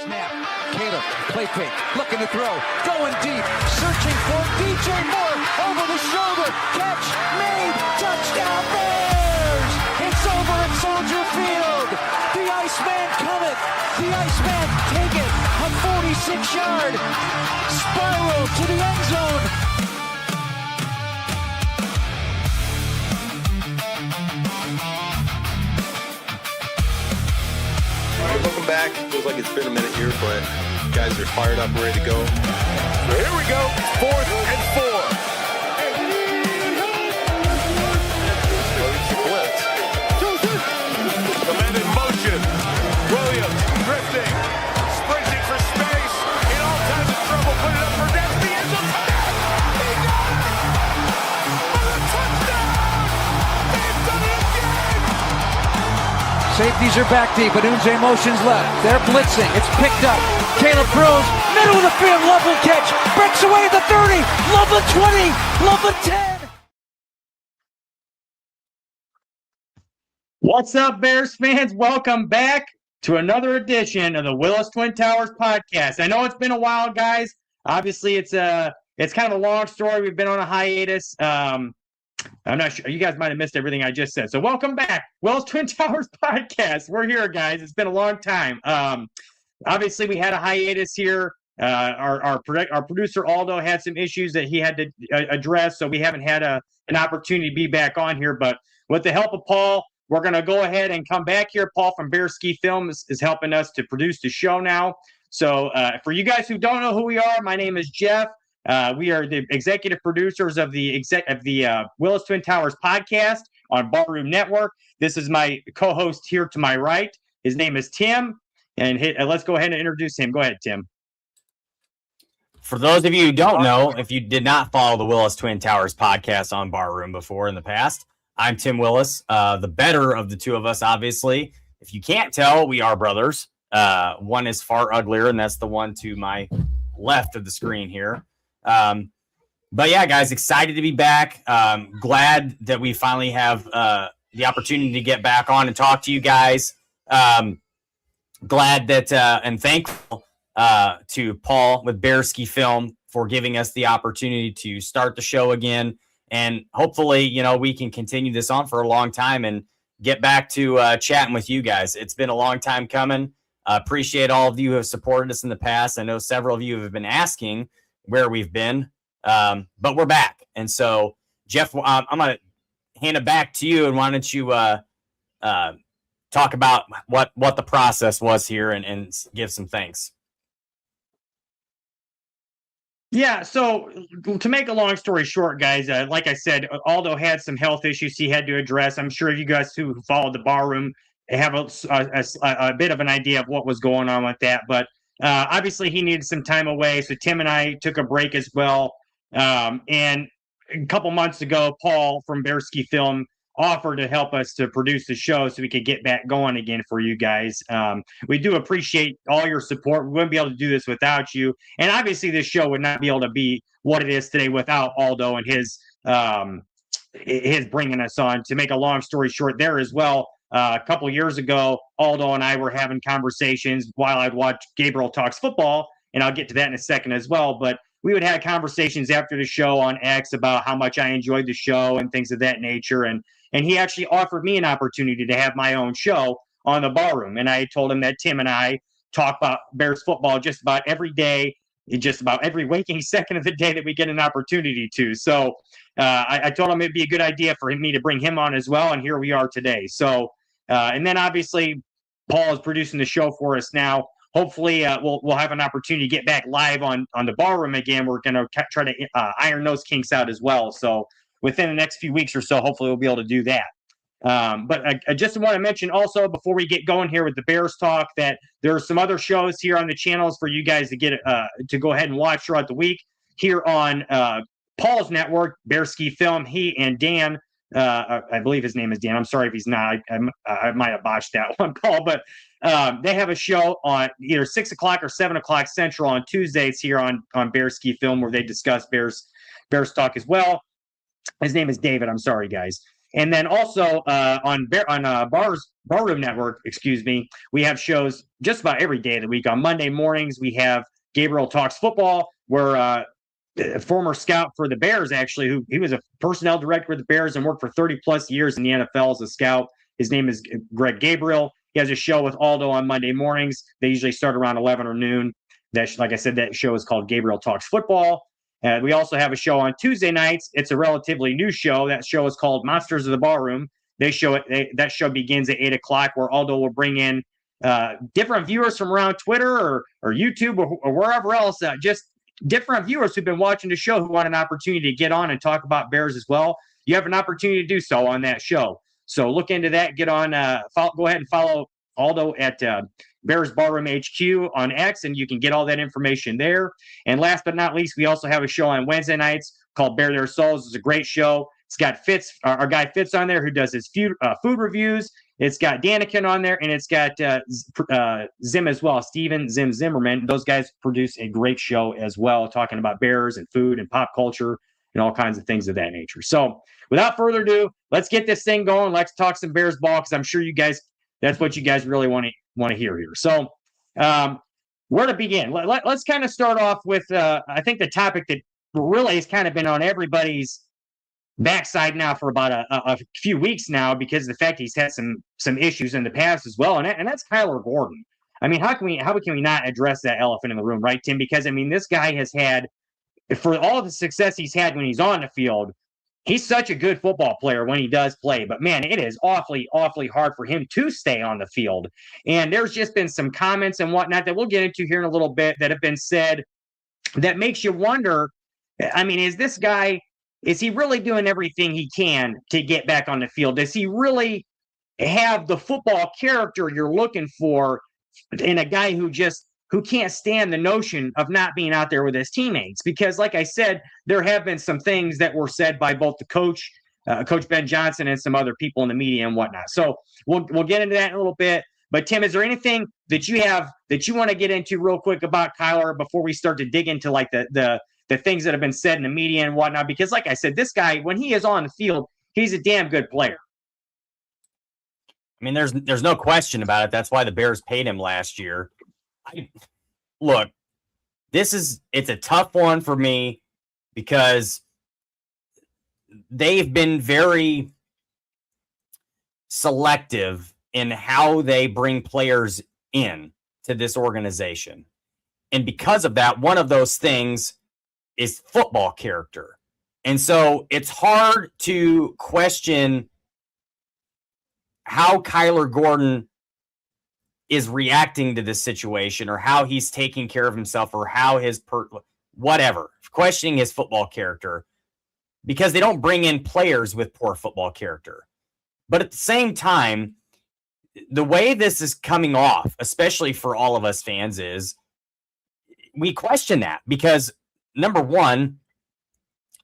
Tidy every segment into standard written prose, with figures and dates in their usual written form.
Snap. Caleb, play fake, looking to throw, going deep, searching for DJ Moore, over the shoulder, catch, made, touchdown Bears! It's over at Soldier Field. The Iceman cometh, the Iceman take it, a 46-yard spiral to the end zone. Welcome back. Feels like it's been a minute here, but guys are fired up, ready to go. So here we go. 4th and 4. Blitz. The man in motion. Williams drifting, sprinting for space. In all kinds of trouble. Put it up for depth. The end zone. He got it! For the touchdown! They've done it again! Safeties are back deep, but Unze motions left. They're blitzing. It's picked up. Caleb throws. Middle of the field. Love will catch. Breaks away at the 30. Love the 20. Love the 10. What's up, Bears fans? Welcome back to another edition of the Willis Twin Towers podcast. I know it's been a while, guys. Obviously, it's kind of a long story. We've been on a hiatus. I'm not sure. You guys might have missed everything I just said. So welcome back. Willis Twin Towers podcast. We're here, guys. It's been a long time. Obviously, we had a hiatus here. Our producer, Aldo, had some issues that he had to address, so we haven't had an opportunity to be back on here. But with the help of Paul, we're going to go ahead and come back here. Paul from Bearski Film is helping us to produce the show now. So for you guys who don't know who we are, my name is Jeff. We are the executive producers of the Willis Twin Towers podcast on Barroom Network. This is my co-host here to my right. His name is Tim, and let's go ahead and introduce him. Go ahead, Tim. For those of you who don't know, if you did not follow the Willis Twin Towers podcast on Barroom before in the past, I'm Tim Willis, the better of the two of us, obviously. If you can't tell, we are brothers. One is far uglier, and that's the one to my left of the screen here. But yeah, guys, excited to be back. Glad that we finally have the opportunity to get back on and talk to you guys. Glad that and thankful to Paul with Bearski Film for giving us the opportunity to start the show again. And hopefully, we can continue this on for a long time and get back to chatting with you guys. It's been a long time coming. Appreciate all of you who have supported us in the past. I know several of you have been asking where we've been, but we're back. And so, Jeff, I'm going to hand it back to you. And why don't you talk about what the process was here and give some thanks. Yeah, so to make a long story short, guys, like I said, Aldo had some health issues he had to address. I'm sure you guys who followed the Barroom have a bit of an idea of what was going on with that. But obviously he needed some time away, so Tim and I took a break as well. And a couple months ago, Paul from Bearski Film offered to help us to produce the show so we could get back going again for you guys. We do appreciate all your support. We wouldn't be able to do this without you. And obviously this show would not be able to be what it is today without Aldo and his bringing us on. To make a long story short there as well, a couple years ago, Aldo and I were having conversations while I'd watch Gabriel Talks Football, and I'll get to that in a second as well. But we would have conversations after the show on X about how much I enjoyed the show and things of that nature. And he actually offered me an opportunity to have my own show on the Barroom. And I told him that Tim and I talk about Bears football just about every day, just about every waking second of the day that we get an opportunity to. So I told him it'd be a good idea for me to bring him on as well. And here we are today. So, and then obviously Paul is producing the show for us now. Hopefully we'll have an opportunity to get back live on the Barroom again. We're going to try to iron those kinks out as well. So within the next few weeks or so, hopefully we'll be able to do that. But I just want to mention also before we get going here with the Bears talk that there are some other shows here on the channels for you guys to get to go ahead and watch throughout the week here on Paul's network, Bearski Film. He and Dan, I believe his name is Dan. I'm sorry if he's not. I might have botched that one, Paul. But they have a show on either 6 o'clock or 7 o'clock Central on Tuesdays here on Bearski Film where they discuss Bears talk as well. His name is David. I'm sorry, guys. And then also on Barroom Network, we have shows just about every day of the week. On Monday mornings, we have Gabriel Talks Football, where a former scout for the Bears, actually, he was a personnel director with the Bears and worked for 30 plus years in the NFL as a scout. His name is Greg Gabriel. He has a show with Aldo on Monday mornings. They usually start around 11 or noon. Like I said, that show is called Gabriel Talks Football. We also have a show on Tuesday nights. It's a relatively new show. That show is called Monsters of the Barroom. That show begins at 8 o'clock, where Aldo will bring in different viewers from around Twitter or YouTube or wherever else, just different viewers who've been watching the show who want an opportunity to get on and talk about Bears as well. You have an opportunity to do so on that show. So look into that. Get on. Go ahead and follow Aldo at Bears Barroom HQ on X, and you can get all that information there. And last but not least, we also have a show on Wednesday nights called Bear Their Souls. It's a great show. It's got our guy Fitz on there, who does his food reviews. It's got Danikin on there, and it's got Zim as well, Steven Zim Zimmerman. Those guys produce a great show as well, talking about Bears and food and pop culture and all kinds of things of that nature. So without further ado, let's get this thing going. Let's talk some Bears ball, because I'm sure you guys, that's what you guys really want to hear here. So where to begin? Let's kind of start off with, I think, the topic that really has kind of been on everybody's backside now for about a few weeks now, because of the fact he's had some issues in the past as well, and that's Kyler Gordon. I mean, how can we not address that elephant in the room, right, Tim? Because I mean, this guy has had, for all the success he's had when he's on the field, he's such a good football player when he does play, but man, it is awfully hard for him to stay on the field. And there's just been some comments and whatnot that we'll get into here in a little bit that have been said that makes you wonder, I mean, is he really doing everything he can to get back on the field? Does he really have the football character you're looking for in a guy who can't stand the notion of not being out there with his teammates? Because like I said, there have been some things that were said by both the coach, Coach Ben Johnson, and some other people in the media and whatnot. So we'll get into that in a little bit. But Tim, is there anything that you want to get into real quick about Kyler before we start to dig into like the things that have been said in the media and whatnot? Because like I said, this guy, when he is on the field, he's a damn good player. I mean, there's no question about it. That's why the Bears paid him last year. Look, it's a tough one for me, because they've been very selective in how they bring players in to this organization. And because of that, one of those things is football character. And so it's hard to question how Kyler Gordon is reacting to this situation, or how he's taking care of himself, or how questioning his football character, because they don't bring in players with poor football character. But at the same time, the way this is coming off, especially for all of us fans, is we question that, because number one,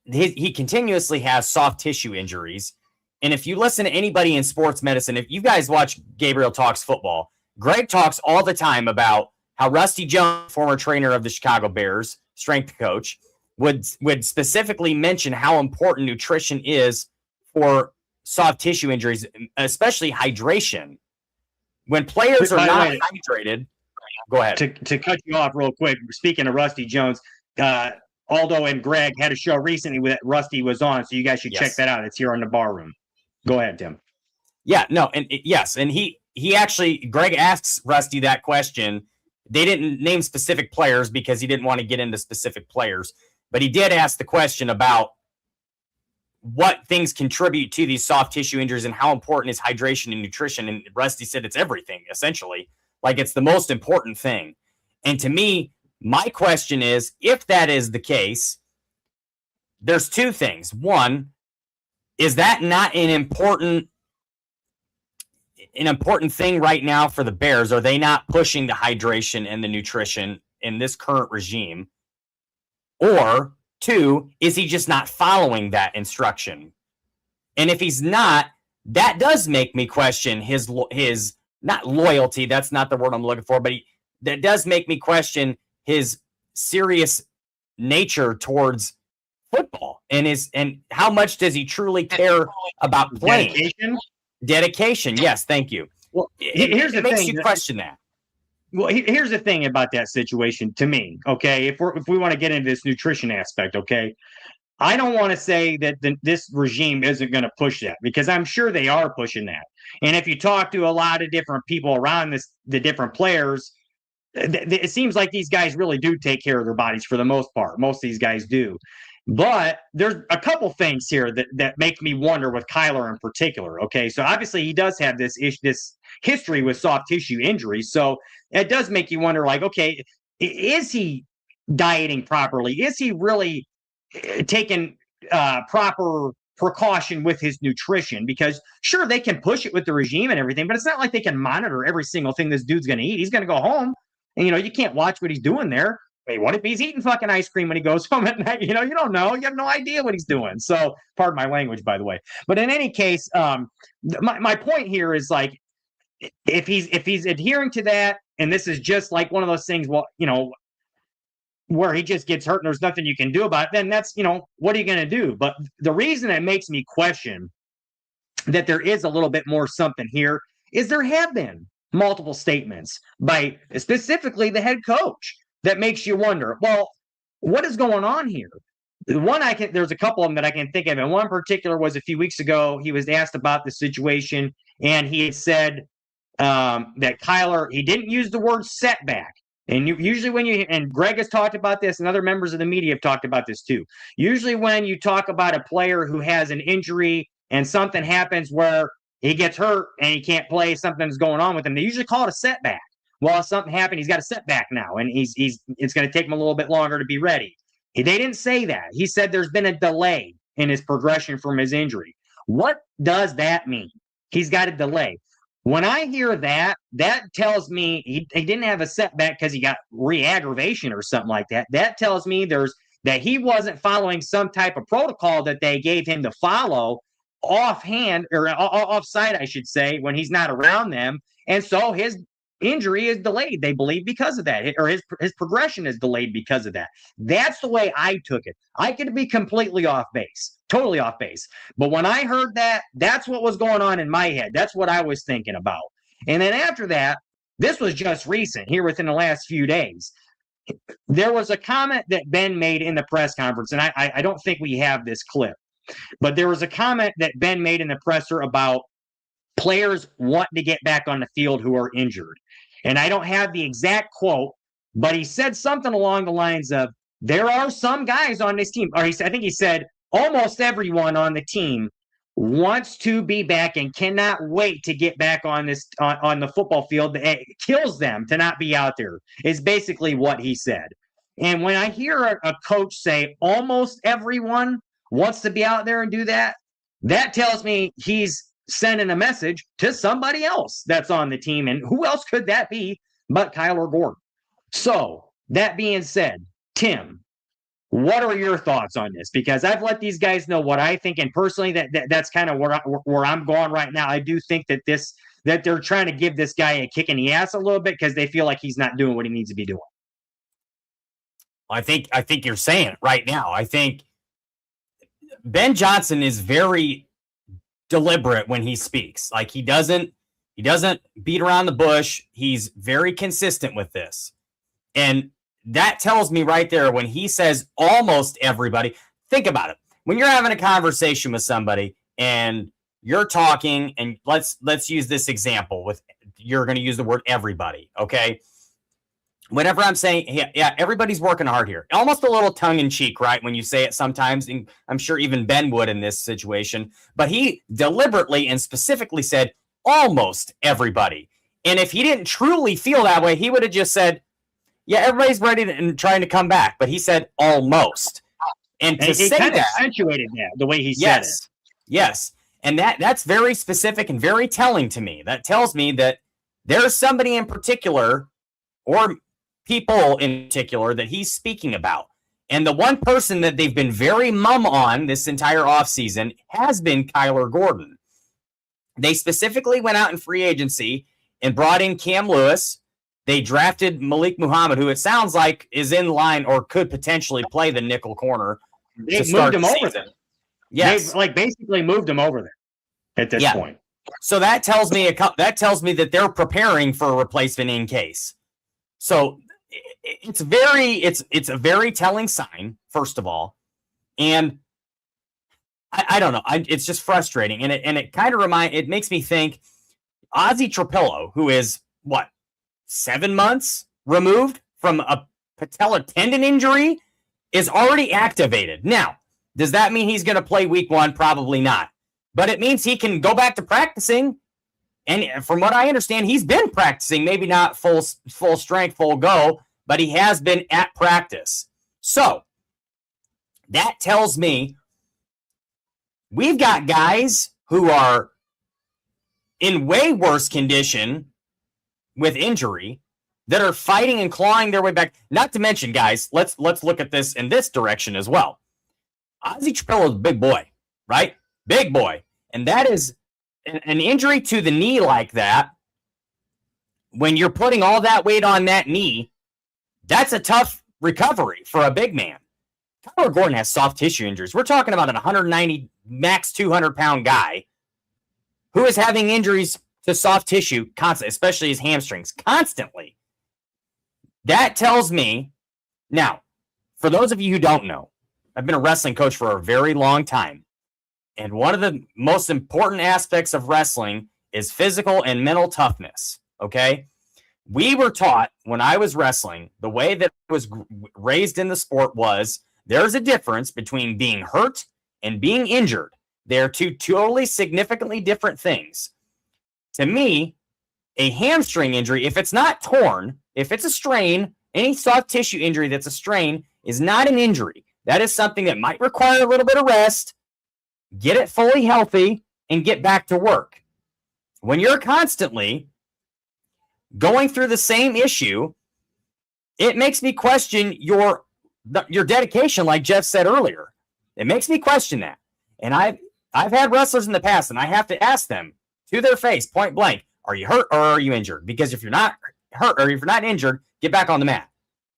he continuously has soft tissue injuries. And if you listen to anybody in sports medicine, if you guys watch Gabriel Talks Football, Greg talks all the time about how Rusty Jones, former trainer of the Chicago Bears, strength coach, would specifically mention how important nutrition is for soft tissue injuries, especially hydration. When players are not hydrated, go ahead. To cut you off real quick, speaking of Rusty Jones, Aldo and Greg had a show recently that Rusty was on, so you guys should check that out. It's here on the Bar Room. Go ahead, Tim. Yeah, no, and yes, and he actually, Greg asks Rusty that question. They didn't name specific players because he didn't want to get into specific players, but he did ask the question about what things contribute to these soft tissue injuries and how important is hydration and nutrition. And Rusty said it's everything, essentially. Like, it's the most important thing. And to me, my question is, if that is the case, there's two things. One, is that not an important thing right now for the Bears? Are they not pushing the hydration and the nutrition in this current regime? Or two, is he just not following that instruction? And if he's not, that does make me question his not loyalty. That's not the word I'm looking for, but that does make me question his serious nature towards football and how much does he truly care about playing? Dedication. Yes, thank you. Well, here's the makes thing. You question that. Well, here's the thing about that situation to me. Okay, if we want to get into this nutrition aspect, okay, I don't want to say that this regime isn't going to push that, because I'm sure they are pushing that. And if you talk to a lot of different people around the different players, it seems like these guys really do take care of their bodies for the most part. Most of these guys do. But there's a couple things here that make me wonder with Kyler in particular. Okay, so obviously he does have this history with soft tissue injuries. So it does make you wonder, like, okay, is he dieting properly? Is he really taking proper precaution with his nutrition? Because sure, they can push it with the regime and everything, but it's not like they can monitor every single thing this dude's going to eat. He's going to go home, and you can't watch what he's doing there. Wait, what if he's eating fucking ice cream when he goes home at night? You don't know. You have no idea what he's doing. So, pardon my language, by the way. But in any case, my point here is, like, if he's adhering to that, and this is just like one of those things, well, where he just gets hurt and there's nothing you can do about it, then that's, what are you going to do? But the reason it makes me question that there is a little bit more something here is there have been multiple statements by specifically the head coach that makes you wonder, well, what is going on here? There's a couple of them that I can think of, and one in particular was a few weeks ago. He was asked about the situation, and he had said that Kyler, he didn't use the word setback. And usually and Greg has talked about this, and other members of the media have talked about this too. Usually when you talk about a player who has an injury and something happens where he gets hurt and he can't play, something's going on with him, they usually call it a setback. Well, if something happened, he's got a setback now, and it's going to take him a little bit longer to be ready. They didn't say that. He said there's been a delay in his progression from his injury. What does that mean? He's got a delay. When I hear that, that tells me he didn't have a setback because he got re-aggravation or something like that. That tells me that he wasn't following some type of protocol that they gave him to follow offhand, or offside, I should say, when he's not around them. And so his injury is delayed, they believe, because of that, or his progression is delayed because of that. That's the way I took it. I could be completely off base, totally off base. But when I heard that, that's what was going on in my head. That's what I was thinking about. And then after that, this was just recent, here within the last few days. There was a comment that Ben made in the press conference, and I don't think we have this clip, but there was a comment that Ben made in the presser about players wanting to get back on the field who are injured. And I don't have the exact quote, but he said something along the lines of, there are some guys on this team, or I think he said almost everyone on the team wants to be back and cannot wait to get back on the football field. It kills them to not be out there, is basically what he said. And when I hear a coach say almost everyone wants to be out there and do that, that tells me he's sending a message to somebody else that's on the team. And who else could that be but Kyler Gordon? So that being said, Tim, what are your thoughts on this? Because I've let these guys know what I think, and personally, that's kind of where I'm going right now. I do think that they're trying to give this guy a kick in the ass a little bit because they feel like he's not doing what he needs to be doing. I think you're saying it right now. I think Ben Johnson is very deliberate when he speaks. Like, he doesn't beat around the bush. He's very consistent with this. And that tells me right there, when he says almost everybody, think about it. When you're having a conversation with somebody and you're talking, and let's use this example with, you're going to use the word everybody. Okay. Whenever I'm saying, yeah, everybody's working hard here, almost a little tongue in cheek, right? When you say it sometimes, and I'm sure even Ben would in this situation, but he deliberately and specifically said almost everybody. And if he didn't truly feel that way, he would have just said, yeah, everybody's ready and trying to come back. But he said almost. And to say kind of that, accentuated that the way he said it. Yes. And that's very specific and very telling to me. That tells me that there's somebody in particular, or people in particular, that he's speaking about. And the one person that they've been very mum on this entire offseason has been Kyler Gordon. They specifically went out in free agency and brought in Cam Lewis. They drafted Malik Muhammad, who it sounds like is in line or could potentially play the nickel corner They've start moved the him over season. there. Yes. They've like basically moved him over there at this point. So that tells me that they're preparing for a replacement in case. So it's a very telling sign, first of all, and I don't know. It's just frustrating, and it kind of it makes me think Ozzy Trapillo, who is 7 months removed from a patella tendon injury, is already activated. Now, does that mean he's going to play week 1? Probably not. But it means he can go back to practicing. And from what I understand, he's been practicing, maybe not full strength, full go, but he has been at practice. So that tells me we've got guys who are in way worse condition with injury that are fighting and clawing their way back. Not to mention, guys, let's look at this in this direction as well. Ozzy Trapillo is a big boy, right? Big boy. And that is an injury to the knee like that. When you're putting all that weight on that knee, that's a tough recovery for a big man. Kyler Gordon has soft tissue injuries. We're talking about an 190, max 200-pound guy who is having injuries to soft tissue constantly, especially his hamstrings, constantly. That tells me, now, for those of you who don't know, I've been a wrestling coach for a very long time. And one of the most important aspects of wrestling is physical and mental toughness, okay? We were taught when I was wrestling, the way that I was raised in the sport was there's a difference between being hurt and being injured. They're two totally significantly different things. To me, a hamstring injury, if it's not torn, if it's a strain, any soft tissue injury that's a strain is not an injury. That is something that might require a little bit of rest, get it fully healthy, and get back to work. When you're constantly going through the same issue, it makes me question your dedication, like Jeff said earlier. It makes me question that. And I've had wrestlers in the past, and I have to ask them to their face, point blank, are you hurt or are you injured? Because if you're not hurt or if you're not injured, get back on the mat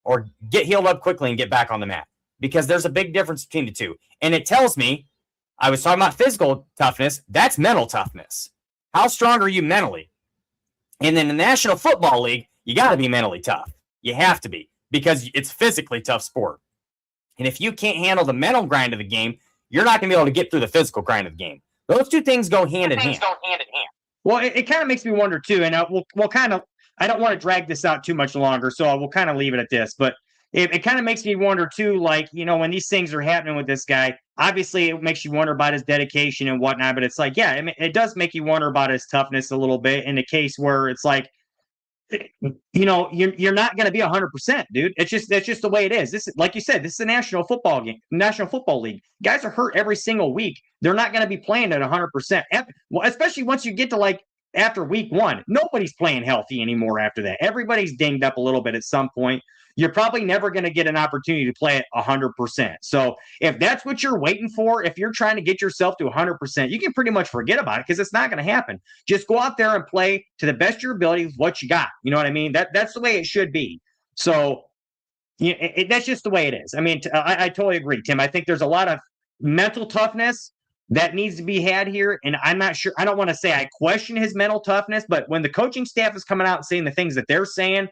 or get healed up quickly and get back on the mat, because there's a big difference between the two. And it tells me, I was talking about physical toughness. That's mental toughness. How strong are you mentally? And in the National Football League, you got to be mentally tough. You have to be, because it's physically tough sport. And if you can't handle the mental grind of the game, you're not going to be able to get through the physical grind of the game. Those two things go hand in hand. Well, it kind of makes me wonder too, and we'll kind of, I don't want to drag this out too much longer, so I will kind of leave it at this, but it kind of makes me wonder too, like, you know, when these things are happening with this guy, obviously it makes you wonder about his dedication and whatnot, but it's like, yeah, I mean, it does make you wonder about his toughness a little bit in the case where it's like, you know, you're not going to be 100%, dude. That's just the way it is. This is, like you said, this is a National Football League. Guys are hurt every single week. They're not going to be playing at 100%. Well, especially once you get to like after week 1, nobody's playing healthy anymore after that. Everybody's dinged up a little bit at some point. You're probably never going to get an opportunity to play at 100%. So if that's what you're waiting for, if you're trying to get yourself to 100%, you can pretty much forget about it because it's not going to happen. Just go out there and play to the best of your ability with what you got. You know what I mean? That's the way it should be. So that's just the way it is. I mean, I totally agree, Tim. I think there's a lot of mental toughness that needs to be had here. And I'm not sure. I don't want to say I question his mental toughness, but when the coaching staff is coming out and saying the things that they're saying,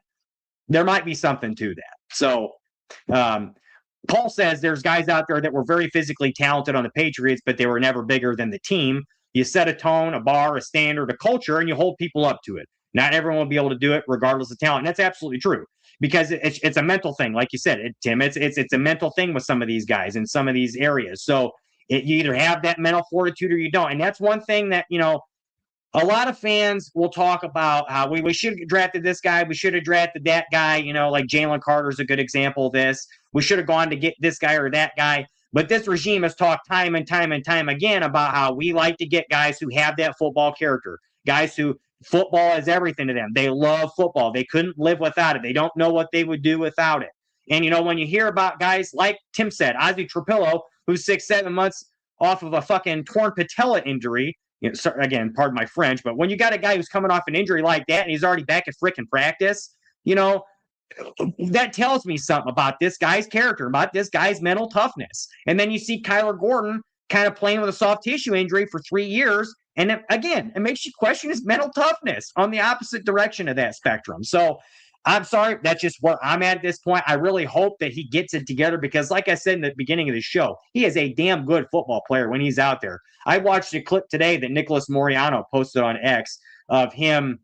there might be something to that. So Paul says there's guys out there that were very physically talented on the Patriots, but they were never bigger than the team. You set a tone, a bar, a standard, a culture, and you hold people up to it. Not everyone will be able to do it regardless of talent. And that's absolutely true because it's a mental thing. Like you said, Tim, it's a mental thing with some of these guys in some of these areas. So you either have that mental fortitude or you don't. And that's one thing that, you know, a lot of fans will talk about how we should have drafted this guy. We should have drafted that guy. You know, like Jalen Carter is a good example of this. We should have gone to get this guy or that guy. But this regime has talked time and time and time again about how we like to get guys who have that football character, guys who football is everything to them. They love football. They couldn't live without it. They don't know what they would do without it. And, you know, when you hear about guys like Tim said, Ozzy Trapillo, who's 6-7 months off of a fucking torn patella injury, you know, so, again, pardon my French, but when you got a guy who's coming off an injury like that and he's already back at frickin' practice, you know, that tells me something about this guy's character, about this guy's mental toughness. And then you see Kyler Gordon kind of playing with a soft tissue injury for 3 years. And again, it makes you question his mental toughness on the opposite direction of that spectrum. So I'm sorry. That's just where I'm at this point. I really hope that he gets it together because, like I said in the beginning of the show, he is a damn good football player when he's out there. I watched a clip today that Nicholas Moriano posted on X of him.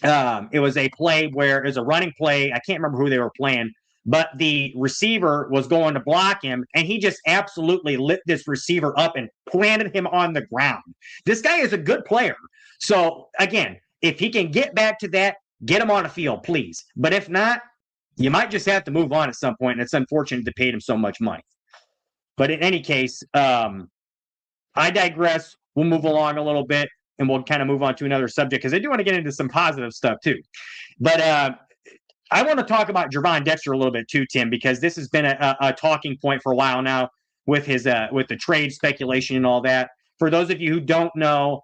It was a play where it was a running play. I can't remember who they were playing, but the receiver was going to block him, and he just absolutely lit this receiver up and planted him on the ground. This guy is a good player. So, again, if he can get back to that, get him on the field, please. But if not, you might just have to move on at some point, and it's unfortunate to pay him so much money. But in any case, I digress. We'll move along a little bit, and we'll kind of move on to another subject because I do want to get into some positive stuff too. But I want to talk about Gervon Dexter a little bit too, Tim, because this has been a talking point for a while now with his with the trade speculation and all that. For those of you who don't know,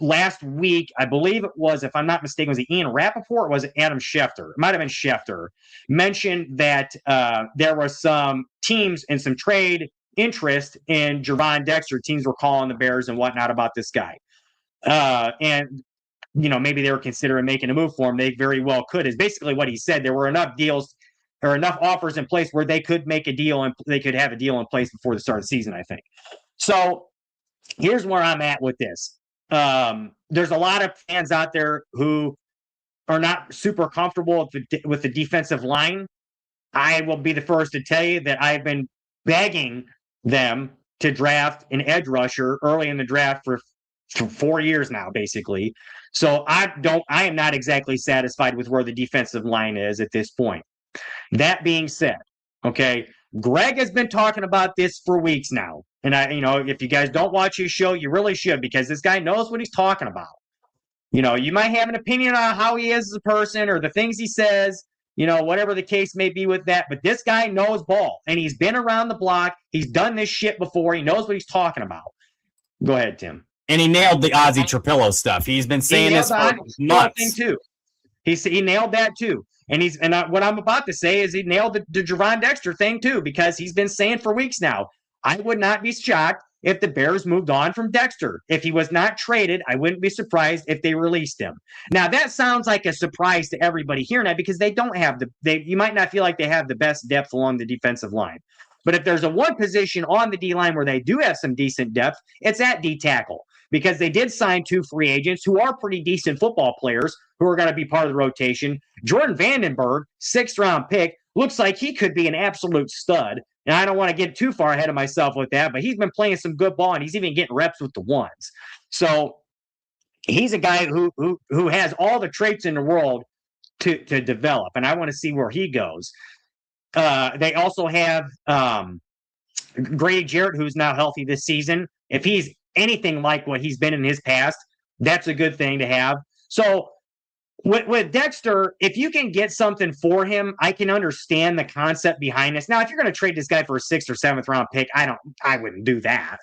last week, I believe it was, if I'm not mistaken, was it Ian Rappaport or was it Adam Schefter? It might have been Schefter. Mentioned that there were some teams and some trade interest in Gervon Dexter. Teams were calling the Bears and whatnot about this guy. And, you know, maybe they were considering making a move for him. They very well could, is basically what he said. There were enough deals or enough offers in place where they could make a deal and they could have a deal in place before the start of the season, I think. So here's where I'm at with this. There's a lot of fans out there who are not super comfortable with the defensive line. I will be the first to tell you that I've been begging them to draft an edge rusher early in the draft for 4 years now, basically. So I am not exactly satisfied with where the defensive line is at this point. That being said, okay, Greg has been talking about this for weeks now. And if you guys don't watch his show, you really should, because this guy knows what he's talking about. You know, you might have an opinion on how he is as a person or the things he says, you know, whatever the case may be with that. But this guy knows ball, and he's been around the block. He's done this shit before. He knows what he's talking about. Go ahead, Tim. And he nailed the Ozzie Trapillo stuff. He's been saying this for months. Too. He nailed that too. And what I'm about to say is he nailed the Gervon Dexter thing too, because he's been saying for weeks now, I would not be shocked if the Bears moved on from Dexter. If he was not traded, I wouldn't be surprised if they released him. Now, that sounds like a surprise to everybody hearing that, because they don't have you might not feel like they have the best depth along the defensive line. But if there's a one position on the D-line where they do have some decent depth, it's at D-tackle, because they did sign 2 free agents who are pretty decent football players who are going to be part of the rotation. Jordan Vandenberg, 6th-round pick, looks like he could be an absolute stud. And I don't want to get too far ahead of myself with that, but he's been playing some good ball, and he's even getting reps with the ones. So he's a guy who has all the traits in the world to develop, and I want to see where he goes. They also have Grady Jarrett, who's now healthy this season. If he's anything like what he's been in his past, that's a good thing to have. So with Dexter, if you can get something for him, I can understand the concept behind this. Now, if you're going to trade this guy for a 6th or 7th round pick, I wouldn't do that.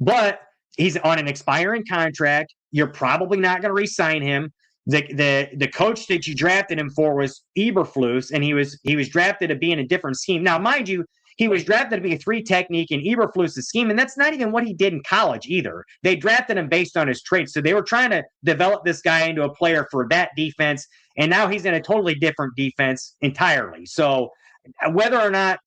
But he's on an expiring contract. You're probably not going to re-sign him. The coach that you drafted him for was Eberflus, and he was drafted to be in a different scheme. Now, mind you, he was drafted to be a 3 technique in Eberflus's scheme, and that's not even what he did in college either. They drafted him based on his traits, so they were trying to develop this guy into a player for that defense, and now he's in a totally different defense entirely. So whether or not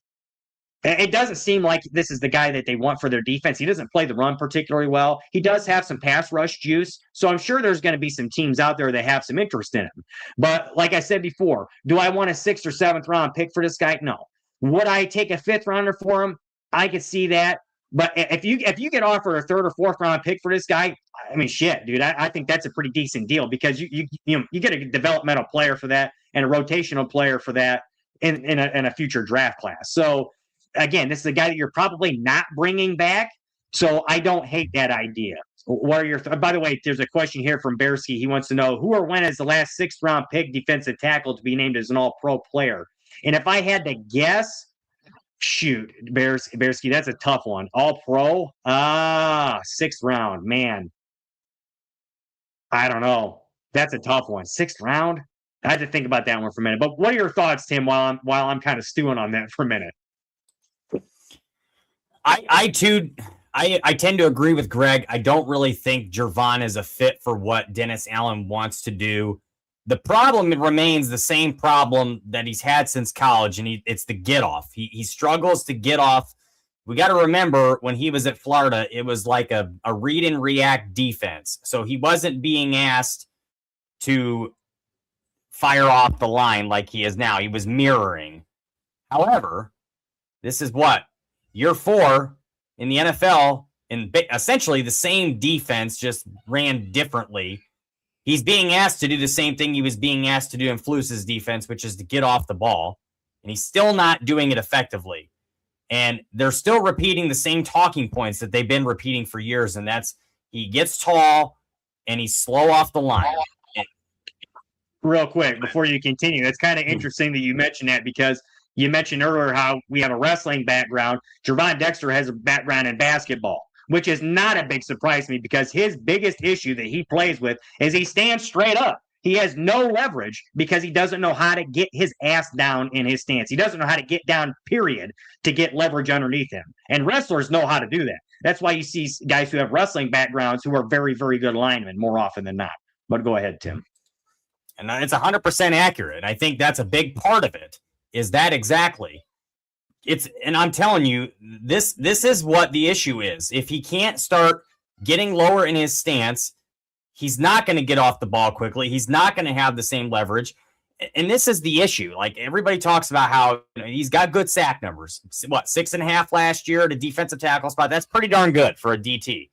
it doesn't seem like this is the guy that they want for their defense. He doesn't play the run particularly well. He does have some pass rush juice, so I'm sure there's going to be some teams out there that have some interest in him. But like I said before, do I want a 6th or 7th round pick for this guy? No. Would I take a 5th rounder for him? I could see that. But if you get offered a 3rd or 4th round pick for this guy, I mean, shit, dude, I think that's a pretty decent deal, because you get a developmental player for that and a rotational player for that in a future draft class. So again, this is a guy that you're probably not bringing back, so I don't hate that idea. What are your by the way, there's a question here from Bearsky. He wants to know who or when is the last 6th round pick defensive tackle to be named as an all-pro player. And if I had to guess, shoot, Bearsky, that's a tough one. All-pro? 6th round, man. I don't know. That's a tough one. 6th round? I had to think about that one for a minute. But what are your thoughts, Tim, while I'm kind of stewing on that for a minute? I tend to agree with Greg. I don't really think Gervon is a fit for what Dennis Allen wants to do. The problem remains the same problem that he's had since college, and it's the get off. He struggles to get off. We got to remember when he was at Florida, it was like a read and react defense. So he wasn't being asked to fire off the line like he is now. He was mirroring. However, this is what? Year 4 in the NFL, in essentially the same defense, just ran differently. He's being asked to do the same thing he was being asked to do in Flus's defense, which is to get off the ball. And he's still not doing it effectively. And they're still repeating the same talking points that they've been repeating for years. And that's he gets tall and he's slow off the line. Real quick, before you continue, it's kind of interesting that you mentioned that because you mentioned earlier how we have a wrestling background. Gervon Dexter has a background in basketball, which is not a big surprise to me because his biggest issue that he plays with is he stands straight up. He has no leverage because he doesn't know how to get his ass down in his stance. He doesn't know how to get down, period, to get leverage underneath him. And wrestlers know how to do that. That's why you see guys who have wrestling backgrounds who are very, very good linemen more often than not. But go ahead, Tim. And it's 100% accurate. I think that's a big part of it, is that exactly. And I'm telling you, this is what the issue is. If he can't start getting lower in his stance, he's not going to get off the ball quickly. He's not going to have the same leverage. And this is the issue. Like everybody talks about how he's got good sack numbers. What, 6.5 last year at a defensive tackle spot? That's pretty darn good for a DT.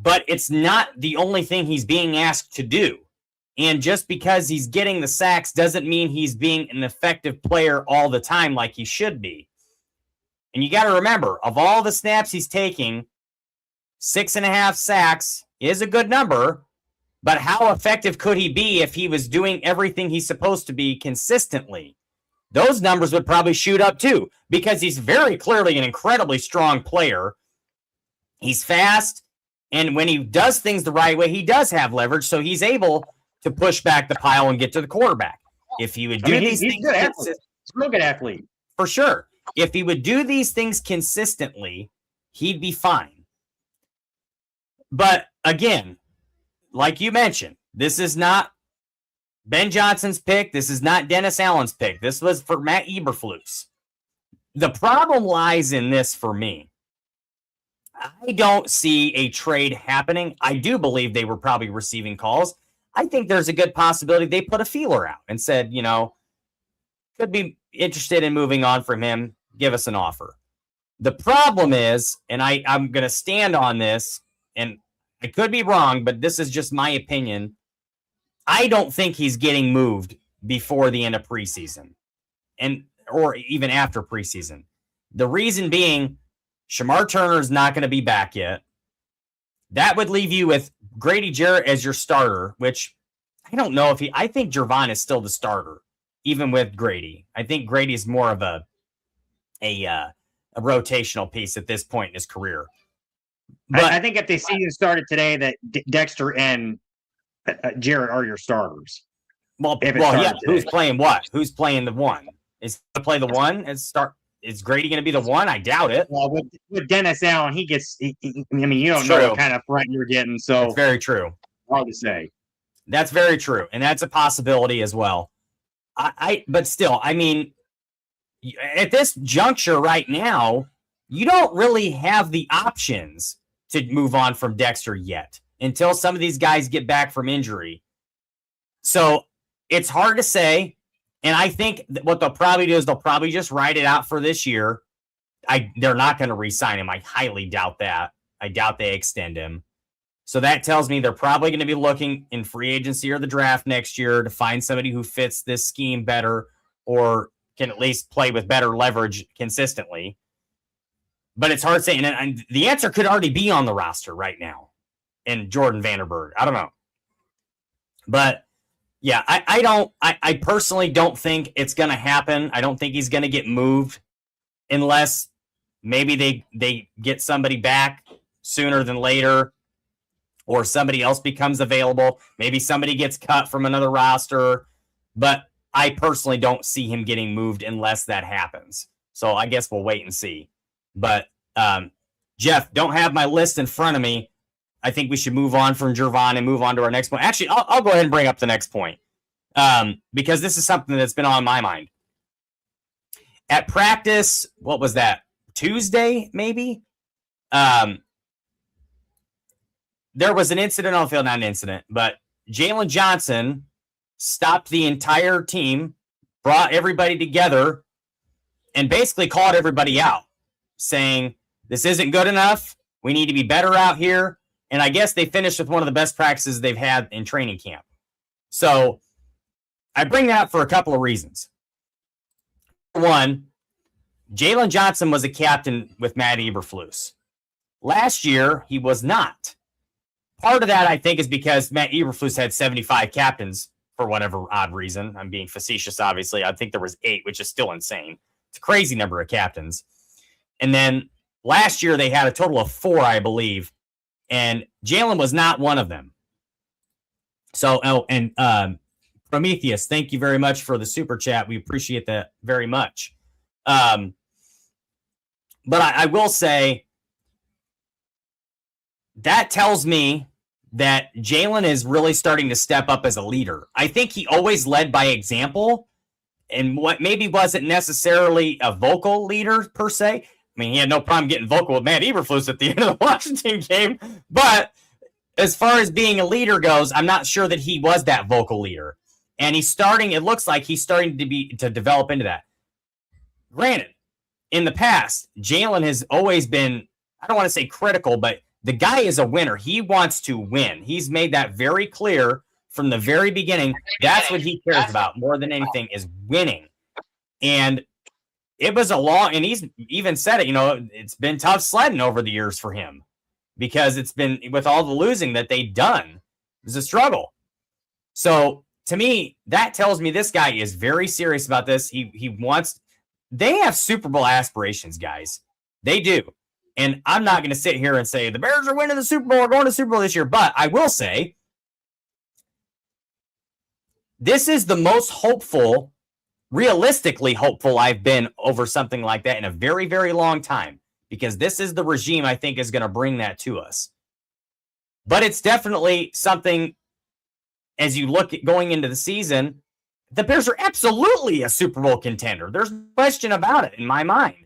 But it's not the only thing he's being asked to do. And just because he's getting the sacks doesn't mean he's being an effective player all the time like he should be. And you got to remember, of all the snaps he's taking, 6.5 sacks is a good number, but how effective could he be if he was doing everything he's supposed to be consistently? Those numbers would probably shoot up too, because he's very clearly an incredibly strong player. He's fast, and when he does things the right way, he does have leverage, so he's able to push back the pile and get to the quarterback. If he would do these things, he's a real good athlete. For sure. If he would do these things consistently, he'd be fine. But again, like you mentioned, this is not Ben Johnson's pick. This is not Dennis Allen's pick. This was for Matt Eberflus. The problem lies in this for me. I don't see a trade happening. I do believe they were probably receiving calls. I think there's a good possibility they put a feeler out and said, could be interested in moving on from him. Give us an offer. The problem is, and I'm going to stand on this, and I could be wrong, but this is just my opinion. I don't think he's getting moved before the end of preseason or even after preseason. The reason being, Shamar Turner is not going to be back yet. That would leave you with Grady Jarrett as your starter, which I don't know if I think Gervon is still the starter, even with Grady. I think Grady is more of a rotational piece at this point in his career. But I think if the season started today, that Dexter and Jarrett are your starters. Yeah. Who's playing what? Who's playing the one? Is to play the one and start? Is Grady going to be the one? I doubt it. Well, with Dennis Allen, you don't know what kind of front you're getting. So it's very true. Hard to say. That's very true, and that's a possibility as well. But still, I mean, at this juncture right now, you don't really have the options to move on from Dexter yet until some of these guys get back from injury. So it's hard to say. And I think what they'll probably do is they'll probably just ride it out for this year. They're not going to re-sign him. I highly doubt that. I doubt they extend him. So that tells me they're probably going to be looking in free agency or the draft next year to find somebody who fits this scheme better or can at least play with better leverage consistently. But it's hard to say. And the answer could already be on the roster right now in Jordan Vanderberg. I don't know. But yeah, I personally don't think it's going to happen. I don't think he's going to get moved unless maybe they get somebody back sooner than later or somebody else becomes available. Maybe somebody gets cut from another roster but I personally don't see him getting moved unless that happens. So I guess we'll wait and see. But Jeff, don't have my list in front of me. I think we should move on from Gervon and move on to our next point. Actually, I'll go ahead and bring up the next point because this is something that's been on my mind. At practice, what was that? Tuesday, maybe? There was an incident on the field, not an incident, but Jalen Johnson stopped the entire team, brought everybody together, and basically called everybody out, saying, this isn't good enough. We need to be better out here. And I guess they finished with one of the best practices they've had in training camp. So I bring that up for a couple of reasons. One, Jalen Johnson was a captain with Matt Eberflus. Last year, he was not. Part of that, I think, is because Matt Eberflus had 75 captains for whatever odd reason. I'm being facetious, obviously. I think there was 8, which is still insane. It's a crazy number of captains. And then last year, they had a total of 4, I believe, and Jalen was not one of them. So, Prometheus, thank you very much for the super chat. We appreciate that very much. But I will say that tells me that Jalen is really starting to step up as a leader. I think he always led by example, and what maybe wasn't necessarily a vocal leader per se. I mean, he had no problem getting vocal with Matt Eberflus at the end of the Washington game. But as far as being a leader goes, I'm not sure that he was that vocal leader. And it looks like he's starting to develop into that. Granted, in the past, Jalen has always been, I don't want to say critical, but the guy is a winner. He wants to win. He's made that very clear from the very beginning. That's what he cares about more than anything, is winning. And it was and he's even said it, it's been tough sledding over the years for him because it's been, with all the losing that they've done, it was a struggle. So to me, that tells me this guy is very serious about this. They have Super Bowl aspirations, guys. They do. And I'm not going to sit here and say the Bears are winning the Super Bowl or going to the Super Bowl this year, but I will say this is the most realistically hopeful I've been over something like that in a very, very long time, because this is the regime I think is going to bring that to us. But it's definitely something, as you look at going into the season, the Bears are absolutely a Super Bowl contender. There's no question about it in my mind.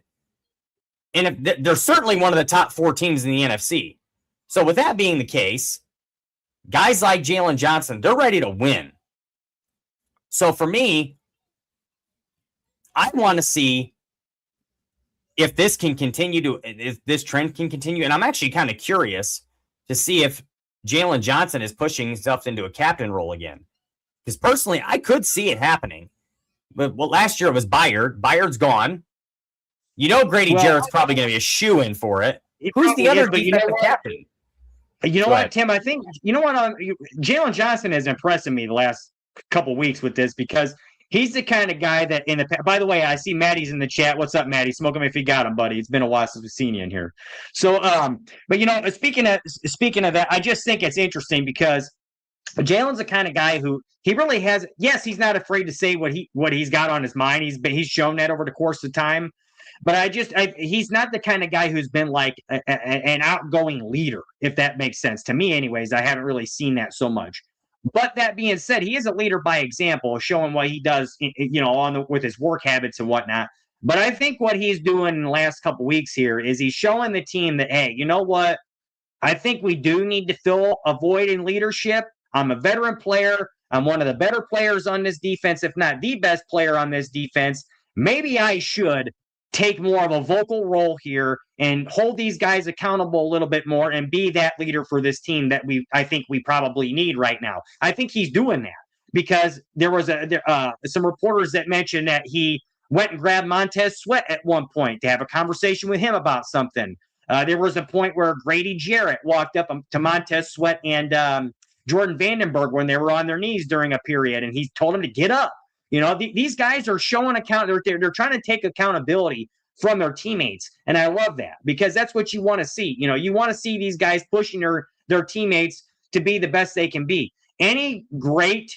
And they're certainly one of the top 4 teams in the NFC. So with that being the case, guys like Jalen Johnson, they're ready to win. So for me, I want to see if this trend can continue. And I'm actually kind of curious to see if Jalen Johnson is pushing himself into a captain role again. Because personally, I could see it happening. But last year it was Byard. Byard's gone. Grady Jarrett's probably going to be a shoo-in for it. Who's the other defensive captain? You know what, Tim? I think, Jalen Johnson has impressed me the last couple weeks with this, because he's the kind of guy that by the way, I see Maddie's in the chat. What's up, Maddie? Smoke him if you got him, buddy. It's been a while since we've seen you in here. So, but speaking of that, I just think it's interesting because Jalen's the kind of guy who he really has. Yes, he's not afraid to say what he's got on his mind. He's shown that over the course of time. But he's not the kind of guy who's been like an outgoing leader, if that makes sense to me. Anyways, I haven't really seen that so much. But that being said, he is a leader by example, showing what he does, with his work habits and whatnot. But I think what he's doing in the last couple weeks here is he's showing the team that, hey, you know what? I think we do need to fill a void in leadership. I'm a veteran player. I'm one of the better players on this defense, if not the best player on this defense. Maybe I should take more of a vocal role here and hold these guys accountable a little bit more and be that leader for this team that I think we probably need right now. I think he's doing that because there was some reporters that mentioned that he went and grabbed Montez Sweat at one point to have a conversation with him about something. There was a point where Grady Jarrett walked up to Montez Sweat and Jordan Vandenberg when they were on their knees during a period, and he told him to get up. These guys are showing they're trying to take accountability from their teammates. And I love that because that's what you want to see. You want to see these guys pushing their teammates to be the best they can be. Any great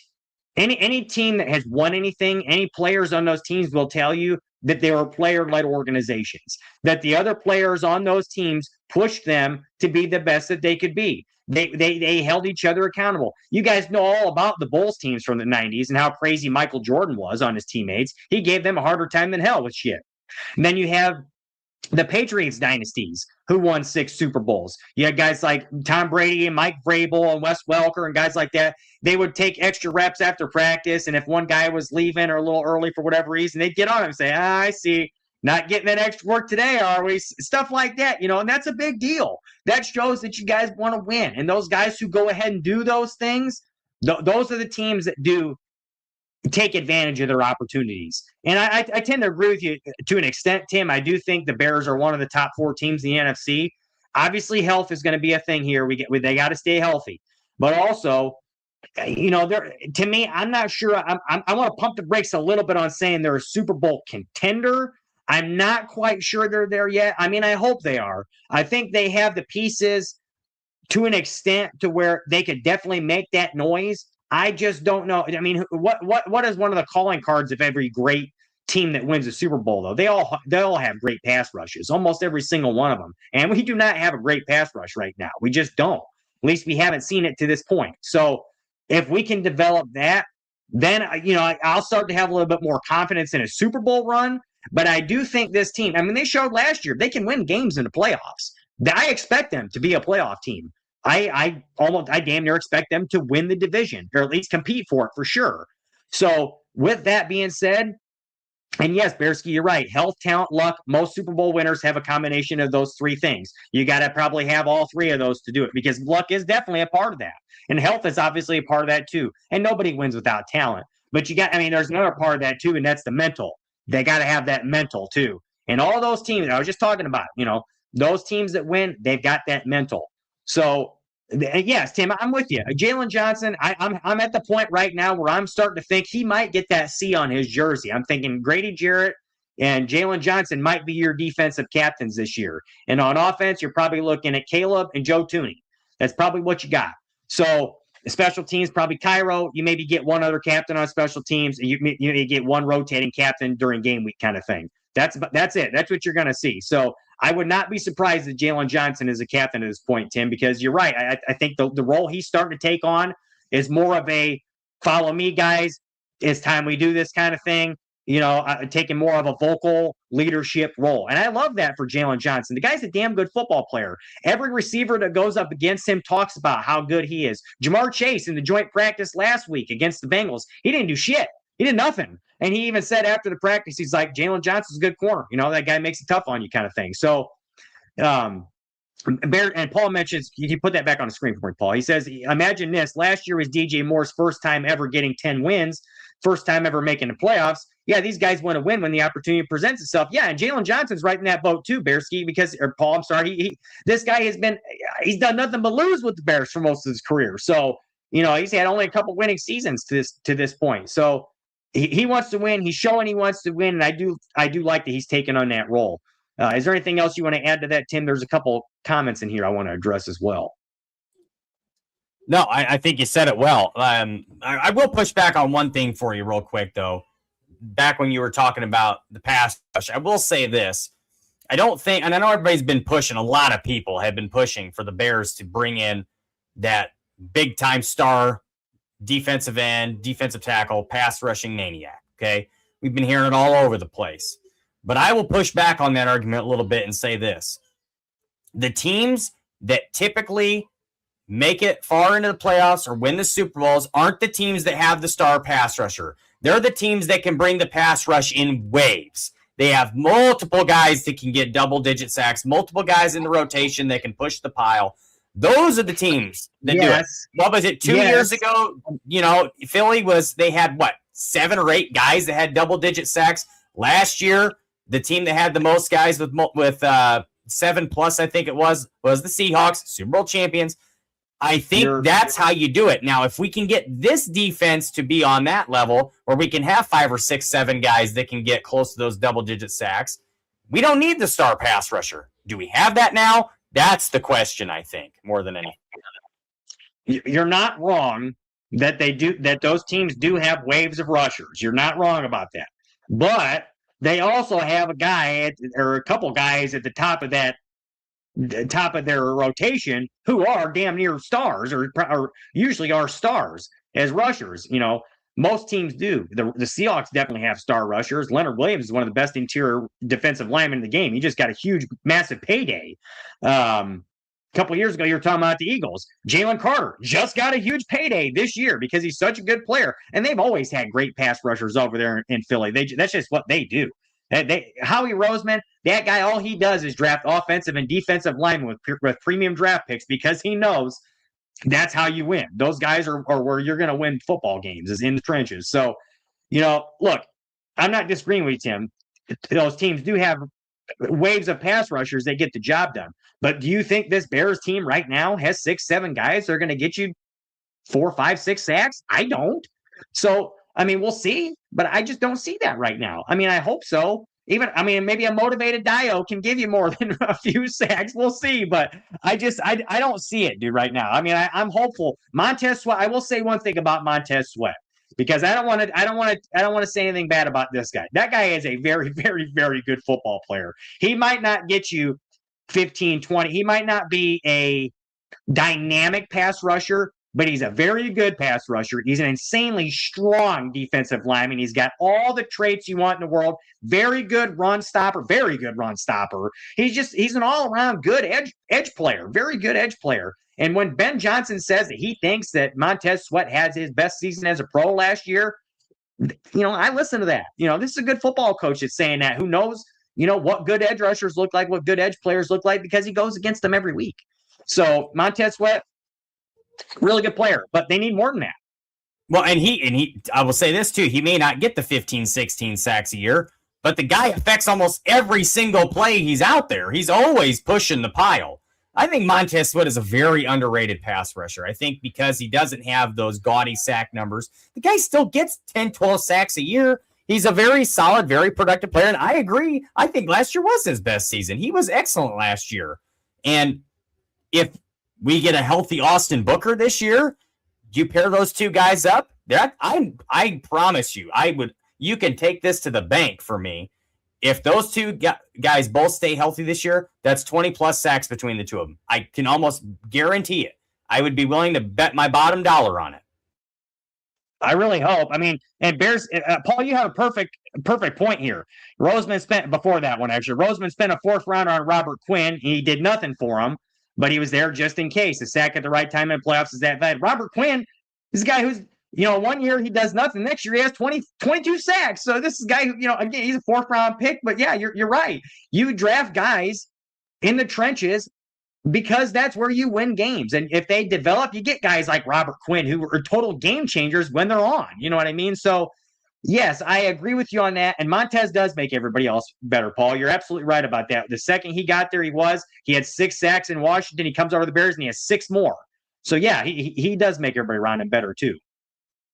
Any team that has won anything, any players on those teams will tell you that they were player-led organizations, that the other players on those teams pushed them to be the best that they could be. They held each other accountable. You guys know all about the Bulls teams from the 90s and how crazy Michael Jordan was on his teammates. He gave them a harder time than hell with shit. And then you have the Patriots dynasties who won 6 Super Bowls. You had guys like Tom Brady and Mike Vrabel and Wes Welker and guys like that. They would take extra reps after practice, and if one guy was leaving or a little early for whatever reason, they'd get on him and say, I see, not getting that extra work today, are we? Stuff like that, and that's a big deal. That shows that you guys want to win. And those guys who go ahead and do those things, those are the teams that do take advantage of their opportunities. And I tend to agree with you to an extent, Tim. I do think the Bears are one of the top 4 teams in the NFC. Obviously, health is going to be a thing here. They got to stay healthy. But also, to me, I'm not sure. I want to pump the brakes a little bit on saying they're a Super Bowl contender. I'm not quite sure they're there yet. I mean, I hope they are. I think they have the pieces to an extent to where they could definitely make that noise. I just don't know. I mean, what is one of the calling cards of every great team that wins a Super Bowl, though? They all have great pass rushes, almost every single one of them. And we do not have a great pass rush right now. We just don't. At least we haven't seen it to this point. So if we can develop that, then I'll start to have a little bit more confidence in a Super Bowl run. But I do think this team, I mean, they showed last year they can win games in the playoffs. I expect them to be a playoff team. I damn near expect them to win the division, or at least compete for it for sure. So with that being said, and yes, Bearsky, you're right. Health, talent, luck. Most Super Bowl winners have a combination of those 3 things. You got to probably have all 3 of those to do it, because luck is definitely a part of that. And health is obviously a part of that too. And nobody wins without talent. But there's another part of that too, and that's the mental. They got to have that mental too. And all those teams I was just talking about, those teams that win, they've got that mental. So, yes, Tim, I'm with you. Jalen Johnson, I'm at the point right now where I'm starting to think he might get that C on his jersey. I'm thinking Grady Jarrett and Jalen Johnson might be your defensive captains this year. And on offense, you're probably looking at Caleb and Joe Tooney. That's probably what you got. So, special teams, probably Cairo. You maybe get one other captain on special teams, and you get one rotating captain during game week kind of thing. That's it. That's what you're going to see. So I would not be surprised that Jalen Johnson is a captain at this point, Tim, because you're right. I think the role he's starting to take on is more of a follow me, guys. It's time we do this kind of thing. Taking more of a vocal leadership role. And I love that for Jalen Johnson. The guy's a damn good football player. Every receiver that goes up against him talks about how good he is. Jamar Chase in the joint practice last week against the Bengals, he didn't do shit. He did nothing. And he even said after the practice, he's like, Jalen Johnson's a good corner. That guy makes it tough on you kind of thing. So, and Paul mentions, you put that back on the screen for me, Paul. He says, imagine this. Last year was DJ Moore's first time ever getting 10 wins, first time ever making the playoffs. Yeah, these guys want to win when the opportunity presents itself. Yeah, and Jalen Johnson's right in that boat too, Bearsky, Paul, I'm sorry. This guy he's done nothing but lose with the Bears for most of his career. So, he's had only a couple winning seasons to this point. So he wants to win. He's showing he wants to win, and I do like that he's taken on that role. Is there anything else you want to add to that, Tim? There's a couple comments in here I want to address as well. No, I think you said it well. I will push back on one thing for you real quick, though. Back when you were talking about the pass rush, I will say this. I don't think, and I know everybody's been pushing, a lot of people have been pushing for the Bears to bring in that big-time star defensive end, defensive tackle, pass rushing maniac, okay? We've been hearing it all over the place. But I will push back on that argument a little bit and say this. The teams that typically make it far into the playoffs or win the Super Bowls aren't the teams that have the star pass rusher. They're the teams that can bring the pass rush in waves. They have multiple guys that can get double-digit sacks, multiple guys in the rotation that can push the pile. Those are the teams that do it. What was it, 2 years ago? Philly they had, 7 or 8 guys that had double-digit sacks. Last year, the team that had the most guys with 7+, I think it was the Seahawks, Super Bowl champions. I think that's how you do it. Now, if we can get this defense to be on that level, where we can have 5 or 6, 7 guys that can get close to those double-digit sacks, we don't need the star pass rusher. Do we have that now? That's the question, I think, more than anything. You're not wrong, that those teams do have waves of rushers. You're not wrong about that. But they also have a guy or a couple guys at the top of their rotation who are damn near stars or usually are stars as rushers. Most teams do. The Seahawks definitely have star rushers. Leonard Williams is one of the best interior defensive linemen in the game. He just got a huge, massive payday. A couple of years ago, you were talking about the Eagles. Jalen Carter just got a huge payday this year because he's such a good player. And they've always had great pass rushers over there in Philly. That's just what they do. Howie Roseman, that guy, all he does is draft offensive and defensive linemen with premium draft picks because he knows that's how you win. Those guys are where you're going to win football games, is in the trenches. So, look, I'm not disagreeing with you, Tim. Those teams do have waves of pass rushers that get the job done. But do you think this Bears team right now has 6, 7 guys that are going to get you 4, 5, 6 sacks? I don't. So, we'll see, but I just don't see that right now. I hope so. Maybe a motivated Dio can give you more than a few sacks. We'll see, but I don't see it, dude, right now. I'm hopeful. Montez Sweat. I will say one thing about Montez Sweat because I don't want to say anything bad about this guy. That guy is a very, very, very good football player. He might not get you 15, 20. He might not be a dynamic pass rusher, but he's a very good pass rusher. He's an insanely strong defensive lineman. He's got all the traits you want in the world. Very good run stopper. He's an all-around good edge player. Very good edge player. And when Ben Johnson says that he thinks that Montez Sweat has his best season as a pro last year, I listen to that. This is a good football coach that's saying that, who knows, what good edge rushers look like, what good edge players look like, because he goes against them every week. So Montez Sweat, really good player, but they need more than that. Well, and I will say this too, he may not get the 15, 16 sacks a year, but the guy affects almost every single play he's out there. He's always pushing the pile. I think Montez Sweat is a very underrated pass rusher. I think because he doesn't have those gaudy sack numbers, the guy still gets 10, 12 sacks a year. He's a very solid, very productive player. And I agree. I think last year was his best season. He was excellent last year. And if we get a healthy Austin Booker this year, you pair those two guys up, I promise you, you can take this to the bank for me. If those two guys both stay healthy this year, that's 20 plus sacks between the two of them. I can almost guarantee it. I would be willing to bet my bottom dollar on it. I really hope. And Bears, Paul, you have a perfect point here. Roseman spent a 4th rounder on Robert Quinn. He did nothing for him, but he was there just in case. A sack at the right time in playoffs is that bad. Robert Quinn is a guy who's, 1 year he does nothing. Next year he has 22 sacks. So this is a guy who, again, he's a 4th round pick. But yeah, you're right. You draft guys in the trenches because that's where you win games. And if they develop, you get guys like Robert Quinn who are total game changers when they're on. You know what I mean? So yes, I agree with you on that. And Montez does make everybody else better, Paul. You're absolutely right about that. The second he got there, he had 6 sacks in Washington. He comes over to the Bears and he has 6 more. So yeah, he does make everybody around him better too.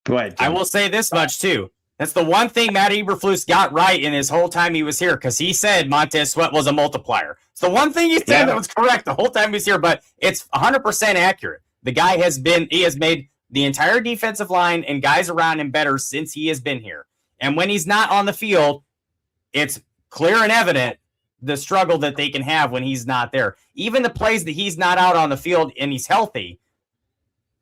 Go ahead, Tim. I will say this much too. That's the one thing Matt Eberflus got right in his whole time he was here, because he said Montez Sweat was a multiplier. It's the one thing he said that was correct the whole time he was here, but it's 100% accurate. The guy has made the entire defensive line and guys around him better since he has been here. And when he's not on the field, it's clear and evident the struggle that they can have when he's not there. Even the plays that he's not out on the field and he's healthy,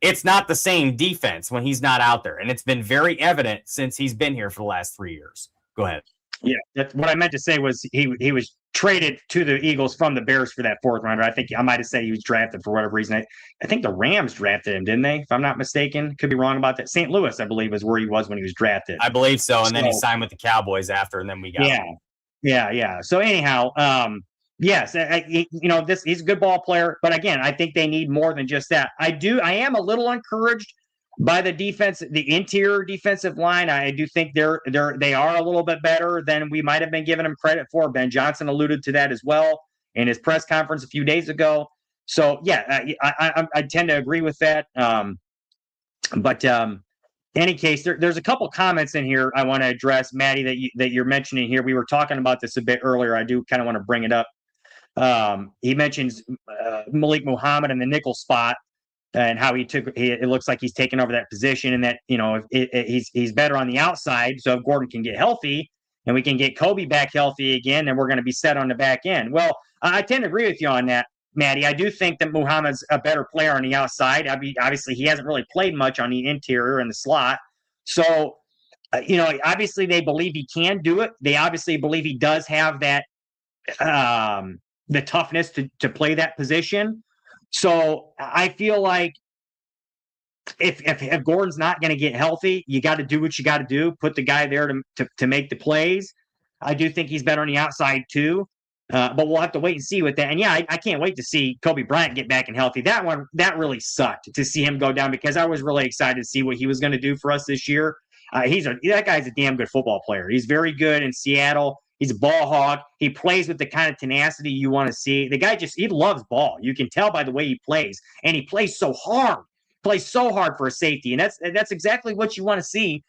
it's not the same defense when he's not out there. And it's been very evident since he's been here for the last 3 years. Go ahead. Yeah, that's what I meant to say was he was traded to the Eagles from the Bears for that 4th rounder. I think I might have said he was drafted for whatever reason. I think the Rams drafted him, didn't they? If I'm not mistaken. Could be wrong about that. St. Louis, I believe, is where he was when he was drafted. I believe so. And then he signed with the Cowboys after, and then we got him. Yeah. So anyhow, yes, he's a good ball player, but again, I think they need more than just that. I am a little encouraged by the defense, the interior defensive line. I do think they are a little bit better than we might have been giving them credit for. Ben Johnson alluded to that as well in his press conference a few days ago. So yeah, I tend to agree with that. But in any case, there's a couple comments in here I want to address, Maddie, that you're mentioning here. We were talking about this a bit earlier. I do kind of want to bring it up. He mentions Malik Muhammad in the nickel spot. and how it looks like he's taken over that position, and that, he's better on the outside. So if Gordon can get healthy and we can get Kobe back healthy again, then we're going to be set on the back end. Well, I tend to agree with you on that, Maddie. I do think that Muhammad's a better player on the outside. Obviously, he hasn't really played much on the interior and the slot. So, obviously they believe he can do it. They obviously believe he does have that, the toughness to play that position. So I feel like if Gordon's not going to get healthy, you got to do what you got to do. Put the guy there to make the plays. I do think he's better on the outside too, but we'll have to wait and see with that. And yeah, I can't wait to see Kobe Bryant get back and healthy. That really sucked to see him go down, because I was really excited to see what he was going to do for us this year. That guy's a damn good football player. He's very good in Seattle. He's a ball hog. He plays with the kind of tenacity you want to see. The guy he loves ball. You can tell by the way he plays, and he plays so hard. Plays so hard for a safety, and that's exactly what you want to see,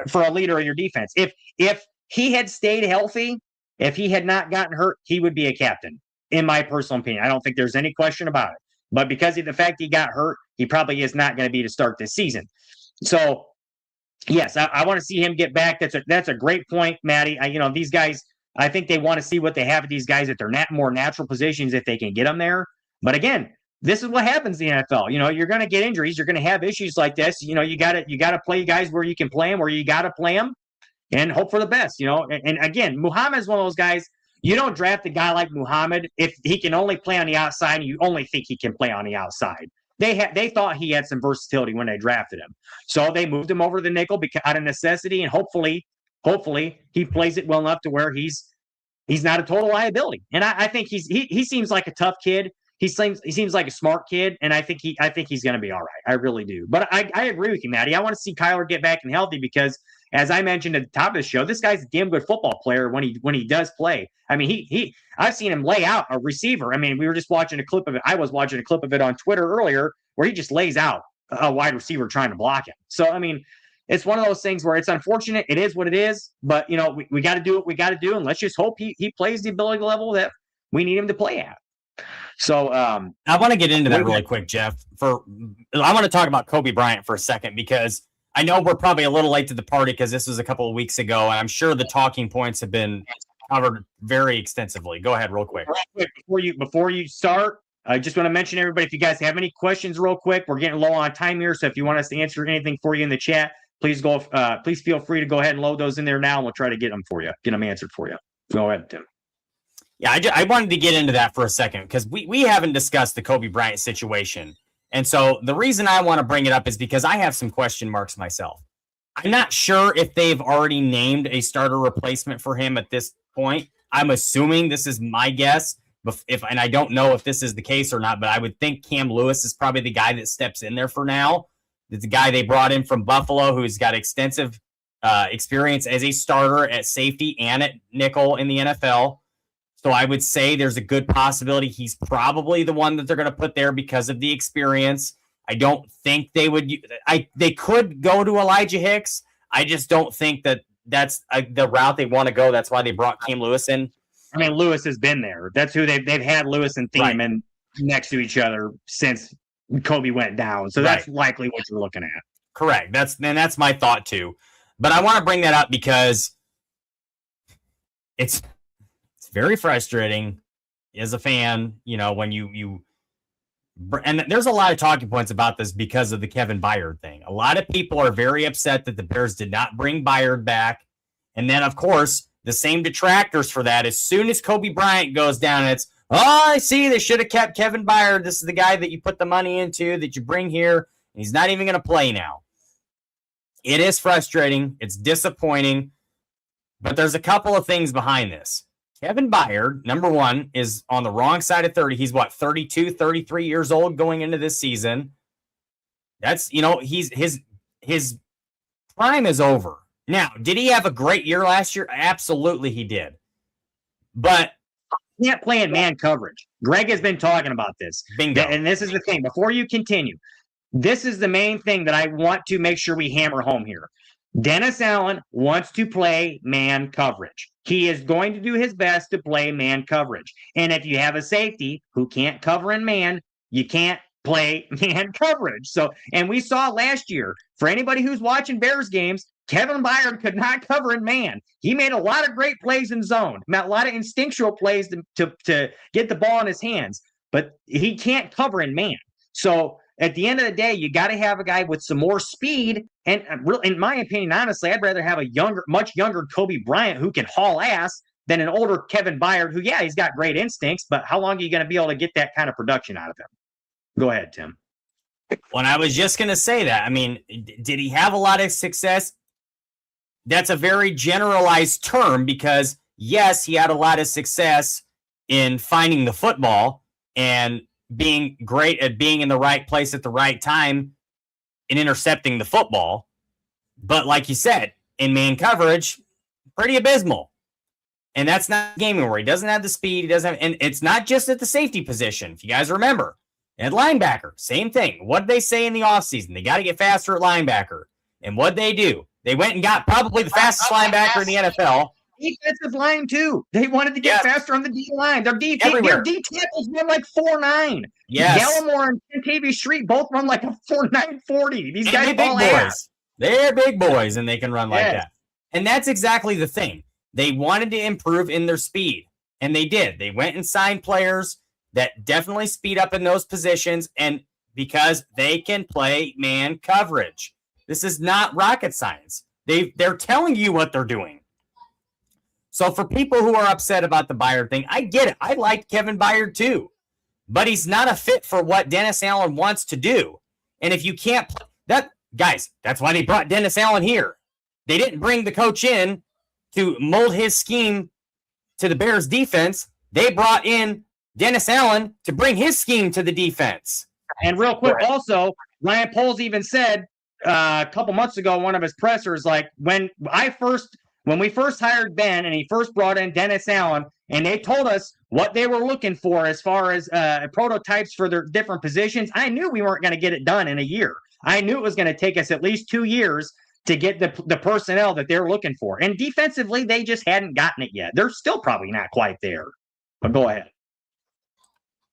for a leader of your defense. If he had stayed healthy, if he had not gotten hurt, he would be a captain, in my personal opinion. I don't think there's any question about it. But because of the fact he got hurt, he probably is not going to be to start this season. So, yes, I want to see him get back. That's a great point, Maddie. These guys, I think they want to see what they have at these guys at their more natural positions if they can get them there. But again, this is what happens in the NFL. You're going to get injuries. You're going to have issues like this. You got to play guys where you can play them, where you got to play them, and hope for the best. And again, Muhammad is one of those guys. You don't draft a guy like Muhammad if he can only play on the outside and you only think he can play on the outside. They thought he had some versatility when they drafted him, so they moved him over to the nickel out of necessity, and hopefully he plays it well enough to where he's not a total liability. And I think he seems like a tough kid. He seems like a smart kid, and I think he's going to be all right. I really do. But I agree with you, Maddie. I want to see Kyler get back and healthy because, as I mentioned at the top of the show, this guy's a damn good football player when he does play. I mean, I've seen him lay out a receiver. I mean, we were just watching a clip of it. I was watching a clip of it on Twitter earlier where he just lays out a wide receiver trying to block him. So, I mean, it's one of those things where it's unfortunate. It is what it is. But, we got to do what we got to do, and let's just hope he plays the ability level that we need him to play at. So I want to get into that really quick, Jeff. I want to talk about Kobe Bryant for a second, because I know we're probably a little late to the party because this was a couple of weeks ago, and I'm sure the talking points have been covered very extensively. Go ahead real quick. Before you start, I just want to mention, everybody, if you guys have any questions real quick, we're getting low on time here. So if you want us to answer anything for you in the chat, please feel free to go ahead and load those in there now, and we'll try to get them answered for you. Go ahead, Tim. Yeah, I wanted to get into that for a second because we haven't discussed the Kobe Bryant situation. And so the reason I want to bring it up is because I have some question marks myself. I'm not sure if they've already named a starter replacement for him at this point. I'm assuming, this is my guess, and I don't know if this is the case or not, but I would think Cam Lewis is probably the guy that steps in there for now. It's the guy they brought in from Buffalo who's got extensive experience as a starter at safety and at nickel in the NFL. So I would say there's a good possibility he's probably the one that they're going to put there because of the experience. I don't think they would. They could go to Elijah Hicks. I just don't think that's the route they want to go. That's why they brought Cam Lewis in. I mean, Lewis has been there. That's who they've had Lewis and Thiemann next to each other since Kobe went down. So that's likely what you're looking at. Correct. That's my thought too. But I want to bring that up because it's very frustrating as a fan, when you and there's a lot of talking points about this because of the Kevin Byard thing. A lot of people are very upset that the Bears did not bring Byard back. And then, of course, the same detractors for that, as soon as Kobe Bryant goes down, it's, I see, they should have kept Kevin Byard. This is the guy that you put the money into, that you bring here, and he's not even going to play now. It is frustrating. It's disappointing. But there's a couple of things behind this. Kevin Byard, number one, is on the wrong side of 30. He's 32, 33 years old going into this season. That's, his prime is over. Now, did he have a great year last year? Absolutely he did. But he can't play in man coverage. Greg has been talking about this. Bingo. And this is the thing. Before you continue, this is the main thing that I want to make sure we hammer home here. Dennis Allen wants to play man coverage. He is going to do his best to play man coverage. And if you have a safety who can't cover in man, you can't play man coverage. So, and we saw last year, for anybody who's watching Bears games, Kevin Byard could not cover in man. He made a lot of great plays in zone, a lot of instinctual plays to get the ball in his hands, but he can't cover in man. So at the end of the day, you got to have a guy with some more speed. And in my opinion, honestly, I'd rather have a much younger Kobe Bryant who can haul ass than an older Kevin Byard who, yeah, he's got great instincts, but how long are you going to be able to get that kind of production out of him? Go ahead, Tim. Well, I was just going to say that. I mean, did he have a lot of success? That's a very generalized term because, yes, he had a lot of success in finding the football and being great at being in the right place at the right time and intercepting the football. But like you said, in man coverage, pretty abysmal. And that's not a game where he doesn't have the speed. He doesn't have, and it's not just at the safety position. If you guys remember, at linebacker, same thing. What did they say in the offseason? They got to get faster at linebacker. And what they do? They went and got probably the fastest linebacker in the NFL. Defensive line, too. They wanted to get faster on the D line. Their D tackles run like 4.9. Yes. Gallimore and Kentavious Street both run like a 4.9 40. These guys are big boys. Ass. They're big boys, and they can run like that. And that's exactly the thing. They wanted to improve in their speed, and they did. They went and signed players that definitely speed up in those positions, and because they can play man coverage. This is not rocket science. They're telling you what they're doing. So for people who are upset about the Byard thing, I get it. I liked Kevin Byard too, but he's not a fit for what Dennis Allen wants to do. And if you can't guys, that's why they brought Dennis Allen here. They didn't bring the coach in to mold his scheme to the Bears defense. They brought in Dennis Allen to bring his scheme to the defense. And real quick, also, Ryan Poles even said a couple months ago, one of his pressers, like when we first hired Ben and he first brought in Dennis Allen, and they told us what they were looking for as far as prototypes for their different positions, I knew we weren't going to get it done in a year. I knew it was going to take us at least 2 years to get the personnel that they're looking for. And defensively, they just hadn't gotten it yet. They're still probably not quite there. But go ahead.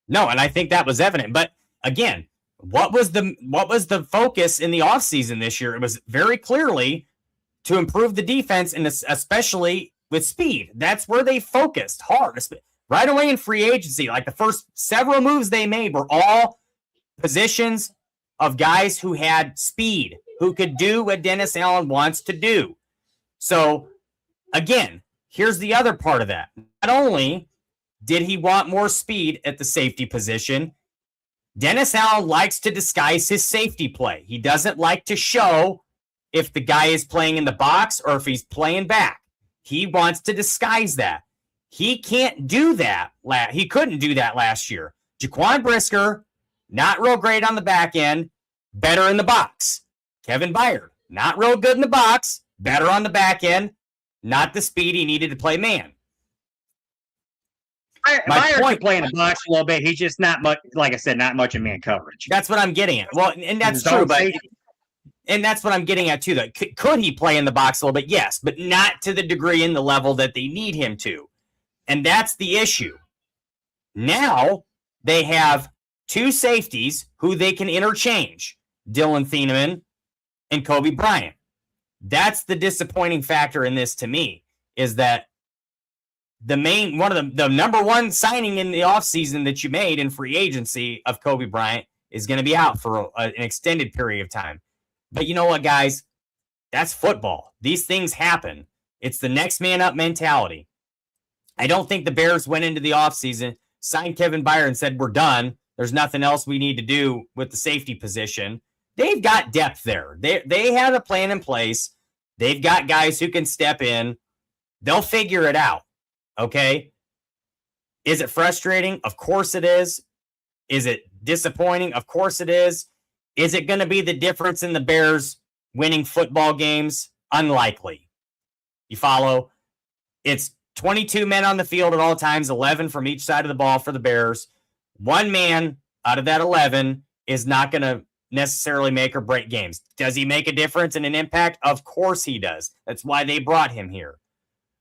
No, and I think that was evident. But again, what was the focus in the offseason this year? It was very clearly to improve the defense, and especially with speed. That's where they focused hard. Right away in free agency, like the first several moves they made were all positions of guys who had speed, who could do what Dennis Allen wants to do. So, again, here's the other part of that. Not only did he want more speed at the safety position, Dennis Allen likes to disguise his safety play. He doesn't like to show if the guy is playing in the box or if he's playing back. He wants to disguise that. He can't do that. He couldn't do that last year. Jaquan Brisker, not real great on the back end, better in the box. Kevin Byard, not real good in the box, better on the back end, not the speed he needed to play man. Byard can play in the box a little bit. He's just not much, like I said, not much in man coverage. That's what I'm getting at. Well, and that's true, but and that's what I'm getting at too. That could he play in the box a little bit? Yes, but not to the degree and the level that they need him to. And that's the issue. Now they have two safeties who they can interchange, Dylan Thieneman and Kobe Bryant. That's the disappointing factor in this to me, is that the number one signing in the offseason that you made in free agency of Kobe Bryant is going to be out for an extended period of time. But you know what, guys? That's football. These things happen. It's the next man up mentality. I don't think the Bears went into the offseason, signed Kevin Byard and said, we're done. There's nothing else we need to do with the safety position. They've got depth there. They have a plan in place. They've got guys who can step in. They'll figure it out. Okay? Is it frustrating? Of course it is. Is it disappointing? Of course it is. Is it going to be the difference in the Bears winning football games? Unlikely. You follow? It's 22 men on the field at all times, 11 from each side of the ball for the Bears. One man out of that 11 is not going to necessarily make or break games. Does he make a difference and an impact? Of course he does. That's why they brought him here.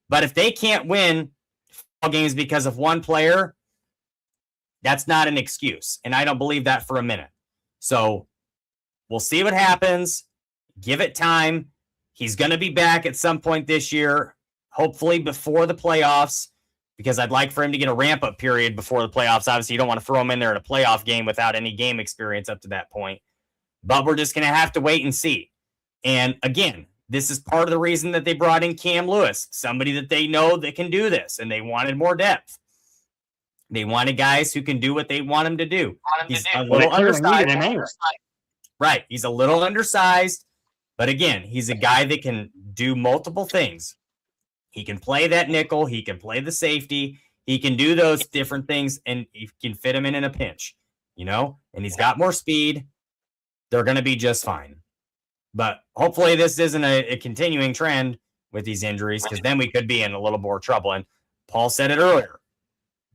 But if they can't win football games because of one player, that's not an excuse. And I don't believe that for a minute. So we'll see what happens. Give it time. He's going to be back at some point this year, hopefully before the playoffs, because I'd like for him to get a ramp-up period before the playoffs. Obviously, you don't want to throw him in there in a playoff game without any game experience up to that point. But we're just going to have to wait and see. And again, this is part of the reason that they brought in Cam Lewis, somebody that they know that can do this, and they wanted more depth. They wanted guys who can do what they want him to do. He's a little undersized. Right. He's a little undersized, but again, he's a guy that can do multiple things. He can play that nickel. He can play the safety. He can do those different things, and he can fit him in a pinch, and he's got more speed. They're going to be just fine. But hopefully this isn't a continuing trend with these injuries, because then we could be in a little more trouble. And Paul said it earlier.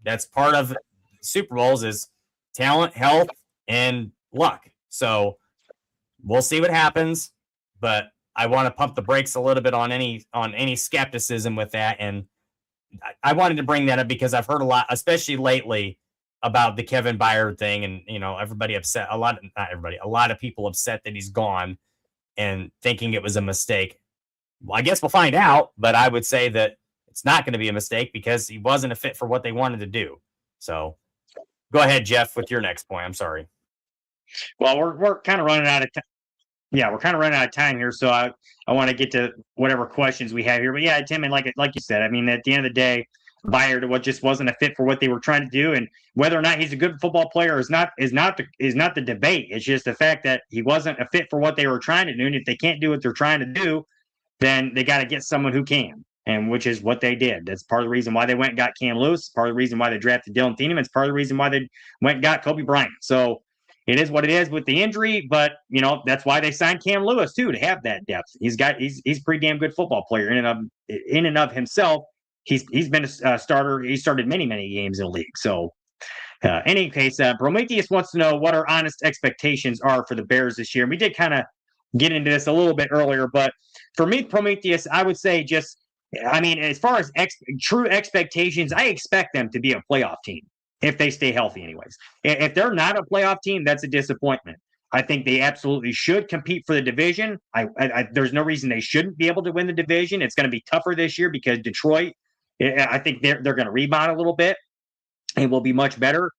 That's part of Super Bowls is talent, health, and luck. So we'll see what happens, but I want to pump the brakes a little bit on any skepticism with that. And I wanted to bring that up because I've heard a lot, especially lately, about the Kevin Byard thing. And, everybody upset, a lot of people upset that he's gone and thinking it was a mistake. Well, I guess we'll find out, but I would say that it's not going to be a mistake because he wasn't a fit for what they wanted to do. So go ahead, Jeff, with your next point. I'm sorry. Well, we're kind of running out of time. Yeah, we're kind of running out of time here. So I want to get to whatever questions we have here. But yeah, Tim, and like you said, I mean, at the end of the day, Byard just wasn't a fit for what they were trying to do, and whether or not he's a good football player is not the debate. It's just the fact that he wasn't a fit for what they were trying to do, and if they can't do what they're trying to do, then they got to get someone who can, and which is what they did. That's part of the reason why they went and got Cam Lewis. Part of the reason why they drafted Dylan Thieneman. It's part of the reason why they went and got Kobe Bryant. So it is what it is with the injury, but that's why they signed Cam Lewis too, to have that depth. He's a pretty damn good football player in and of himself. He's been a starter. He started many games in the league. So, any case, Prometheus wants to know what our honest expectations are for the Bears this year. And we did kind of get into this a little bit earlier, but for me, Prometheus, I would say as far as true expectations, I expect them to be a playoff team if they stay healthy. Anyways, if they're not a playoff team, that's a disappointment. I think they absolutely should compete for the division. There's no reason they shouldn't be able to win the division. It's going to be tougher this year because Detroit. I think they're going to rebound a little bit and will be much better.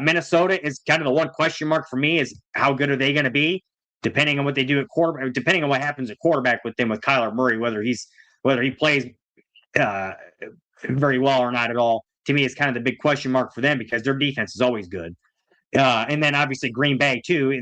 Minnesota is kind of the one question mark for me, is how good are they going to be, depending on what they do at quarterback, depending on what happens at quarterback with Kyler Murray, whether he plays very well or not at all. To me, it's kind of the big question mark for them because their defense is always good. And then obviously Green Bay too.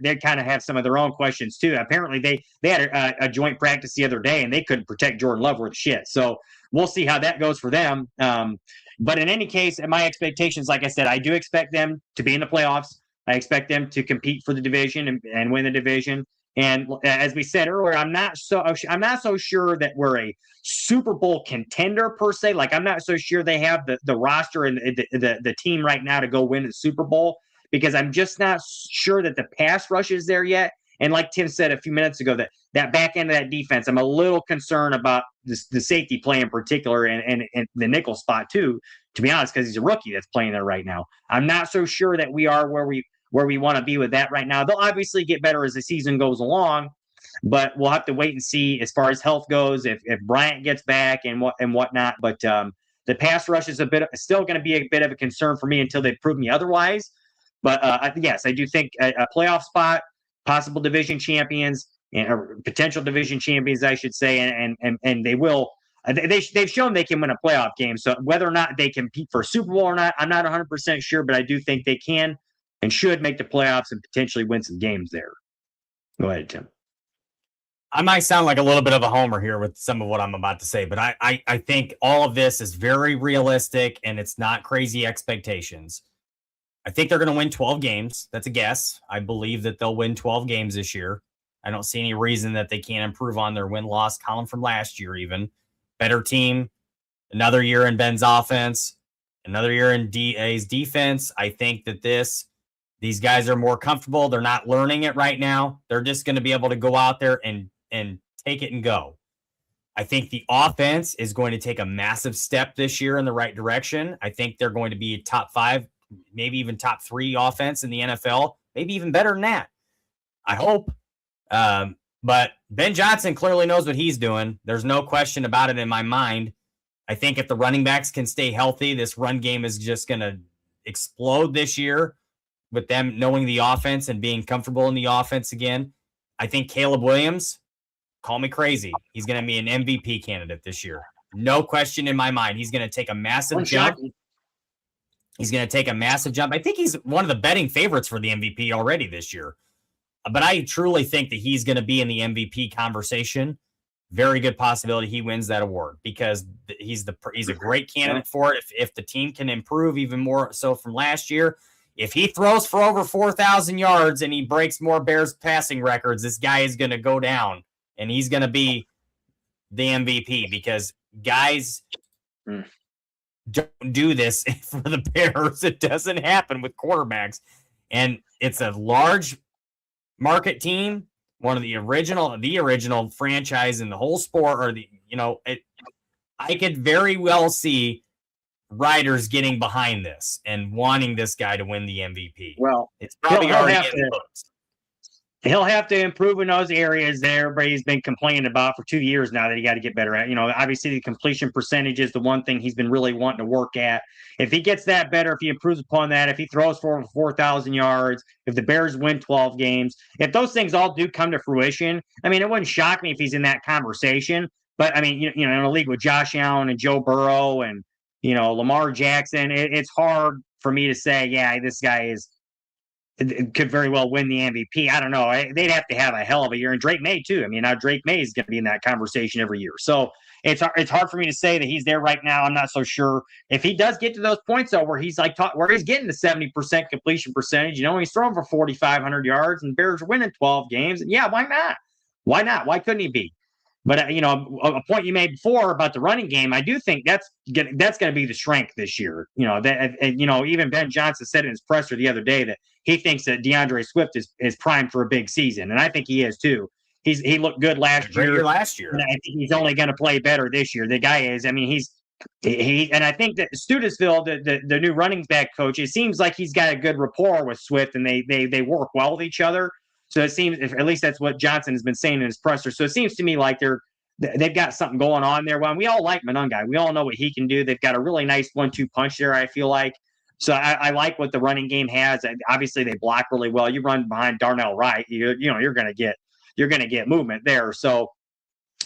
They kind of have some of their own questions too. Apparently they had a joint practice the other day and they couldn't protect Jordan Love worth shit. So we'll see how that goes for them. But in any case, my expectations, like I said, I do expect them to be in the playoffs. I expect them to compete for the division and win the division. And as we said earlier, I'm not so sure that we're a Super Bowl contender per se. Like, I'm not so sure they have the roster and the team right now to go win the Super Bowl, because I'm just not sure that the pass rush is there yet. And like Tim said a few minutes ago, that back end of that defense, I'm a little concerned about the safety play in particular and the nickel spot too, to be honest, because he's a rookie that's playing there right now. I'm not so sure that we are where we want to be with that right now. They'll obviously get better as the season goes along, but we'll have to wait and see as far as health goes, if Bryant gets back and whatnot. But the pass rush is still going to be a bit of a concern for me until they prove me otherwise. But yes, I do think a playoff spot, possible division champions, or potential division champions, I should say, and they will. They've shown they can win a playoff game. So whether or not they compete for a Super Bowl or not, I'm not 100% sure, but I do think they can and should make the playoffs and potentially win some games there. Go ahead, Tim. I might sound like a little bit of a homer here with some of what I'm about to say, but I think all of this is very realistic and it's not crazy expectations. I think they're going to win 12 games. That's a guess. I believe that they'll win 12 games this year. I don't see any reason that they can't improve on their win-loss column from last year even. Better team, another year in Ben's offense, another year in DA's defense. I think that these guys are more comfortable. They're not learning it right now. They're just going to be able to go out there and take it and go. I think the offense is going to take a massive step this year in the right direction. I think they're going to be top 5, maybe even top 3 offense in the NFL maybe even better than that. I hope. But Ben Johnson clearly knows what he's doing. There's no question about it in my mind. I think if the running backs can stay healthy, this run game is just going to explode this year with them knowing the offense and being comfortable in the offense again. I think Caleb Williams, call me crazy, he's going to be an MVP candidate this year. No question in my mind. He's going to take a massive jump. He's going to take a massive jump. I think he's one of the betting favorites for the MVP already this year. But I truly think that he's going to be in the MVP conversation. Very good possibility he wins that award because he's a great candidate for it. If the team can improve even more so from last year, if he throws for over 4,000 yards and he breaks more Bears passing records, this guy is going to go down and he's going to be the MVP because guys don't do this for the Bears. It doesn't happen with quarterbacks. And it's a large market team, one of the original franchise in the whole sport, or I could very well see riders getting behind this and wanting this guy to win the MVP. Well, it's probably already in the books. He'll have to improve in those areas that everybody's been complaining about for 2 years now that he got to get better at. Obviously the completion percentage is the one thing he's been really wanting to work at. If he gets that better, if he improves upon that, if he throws for over 4,000 yards, if the Bears win 12 games, if those things all do come to fruition, I mean, it wouldn't shock me if he's in that conversation. But I mean, in a league with Josh Allen and Joe Burrow and, Lamar Jackson, it's hard for me to say, yeah, this guy could very well win the MVP. I don't know. They'd have to have a hell of a year. And Drake May, too. I mean, now Drake May is going to be in that conversation every year. So it's hard for me to say that he's there right now. I'm not so sure. If he does get to those points, though, where he's where he's getting the 70% completion percentage, he's throwing for 4,500 yards and Bears are winning 12 games. And yeah, why not? Why not? Why couldn't he be? But, a point you made before about the running game, I do think that's going to be the strength this year. Even Ben Johnson said in his presser the other day that he thinks that DeAndre Swift is primed for a big season. And I think he is too. He looked good last year. And I think he's only going to play better this year. The guy is, and I think that Studesville, the new running back coach, it seems like he's got a good rapport with Swift and they work well with each other. So it seems, at least that's what Johnson has been saying in his presser. So it seems to me like they've got something going on there. Well, we all like Monangai. We all know what he can do. They've got a really nice 1-2 punch there, I feel like. So I like what the running game has. Obviously, they block really well. You run behind Darnell Wright, you're going to get movement there. So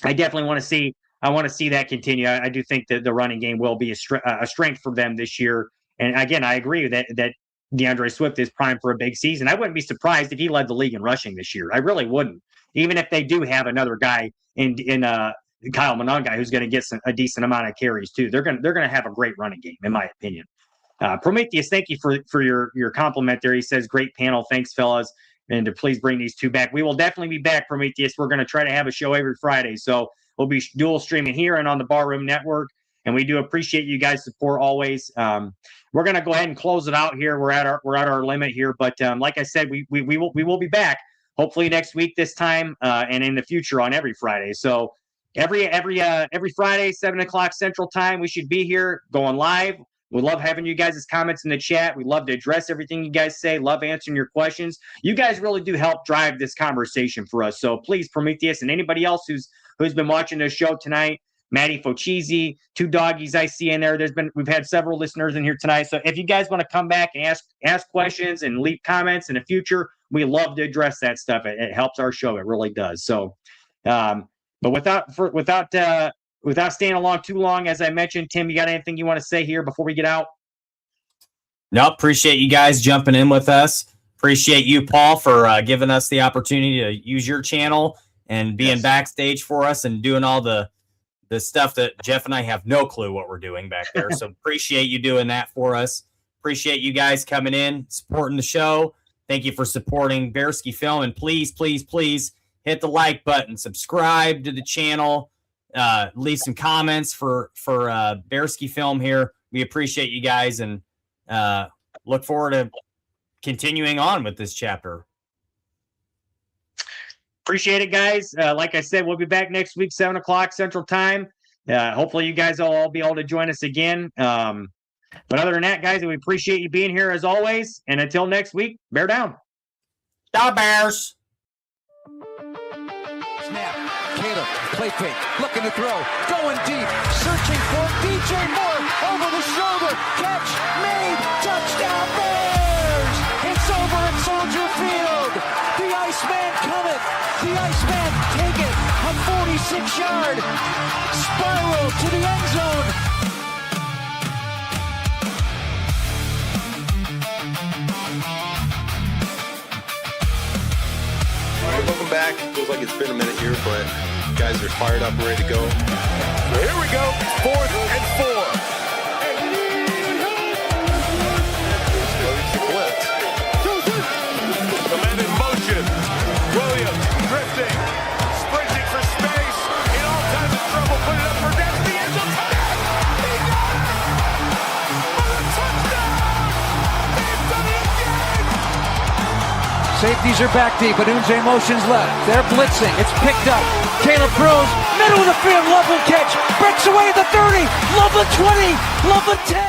I definitely want to see. I want to see that continue. I do think that the running game will be a strength for them this year. And again, I agree that DeAndre Swift is primed for a big season. I wouldn't be surprised if he led the league in rushing this year. I really wouldn't. Even if they do have another guy in Kyle Monangai who's going to get a decent amount of carries too. They're going to have a great running game, in my opinion. Prometheus, thank you for your compliment there. He says, great panel. Thanks, fellas. And to please bring these two back. We will definitely be back, Prometheus. We're going to try to have a show every Friday. So we'll be dual streaming here and on the Barroom Network. And we do appreciate you guys' support always. We're going to go ahead and close it out here. We're at our limit here. But like I said, we will be back hopefully next week this time and in the future on every Friday. So every Friday, 7:00 Central Time, we should be here going live. We love having you guys' comments in the chat. We love to address everything you guys say. Love answering your questions. You guys really do help drive this conversation for us. So please, Prometheus and anybody else who's been watching this show tonight, Maddie Fochese, two doggies I see in there. We've had several listeners in here tonight. So if you guys want to come back and ask questions and leave comments in the future, we love to address that stuff. It helps our show. It really does. So, but without staying along too long, as I mentioned, Tim, you got anything you want to say here before we get out? No, appreciate you guys jumping in with us. Appreciate you, Paul, for giving us the opportunity to use your channel and being backstage for us and doing all the stuff that Jeff and I have no clue what we're doing back there. So appreciate you doing that for us. Appreciate you guys coming in, supporting the show. Thank you for supporting Bearski Film. And please, please, please hit the like button, subscribe to the channel, leave some comments for Bearski Film here. We appreciate you guys and look forward to continuing on with this chapter. Appreciate it, guys. Like I said, we'll be back next week, 7:00 Central Time. Hopefully you guys will all be able to join us again. But other than that, guys, we appreciate you being here as always. And until next week, bear down. The Bears. Snap. Caleb, play fake, looking to throw, going deep, searching for DJ Moore, over the shoulder, catch, made, touchdown Bears! It's over at Soldier Field. The Iceman cometh, the Iceman taketh a 46-yard spiral to the end zone. Welcome back. Feels like it's been a minute here, but guys are fired up and ready to go. So here we go, 4th and 4. Blitz. The man in motion. Williams drifting, sprinting for space. In all kinds of trouble, put it up for depth. The end zone. He got it! For the touchdown! They've done it again! Safeties are back deep, but Unze motions left. They're blitzing. It's picked up. Caleb throws, middle of the field, Love will catch. Breaks away at the 30, Love the 20, Love the 10.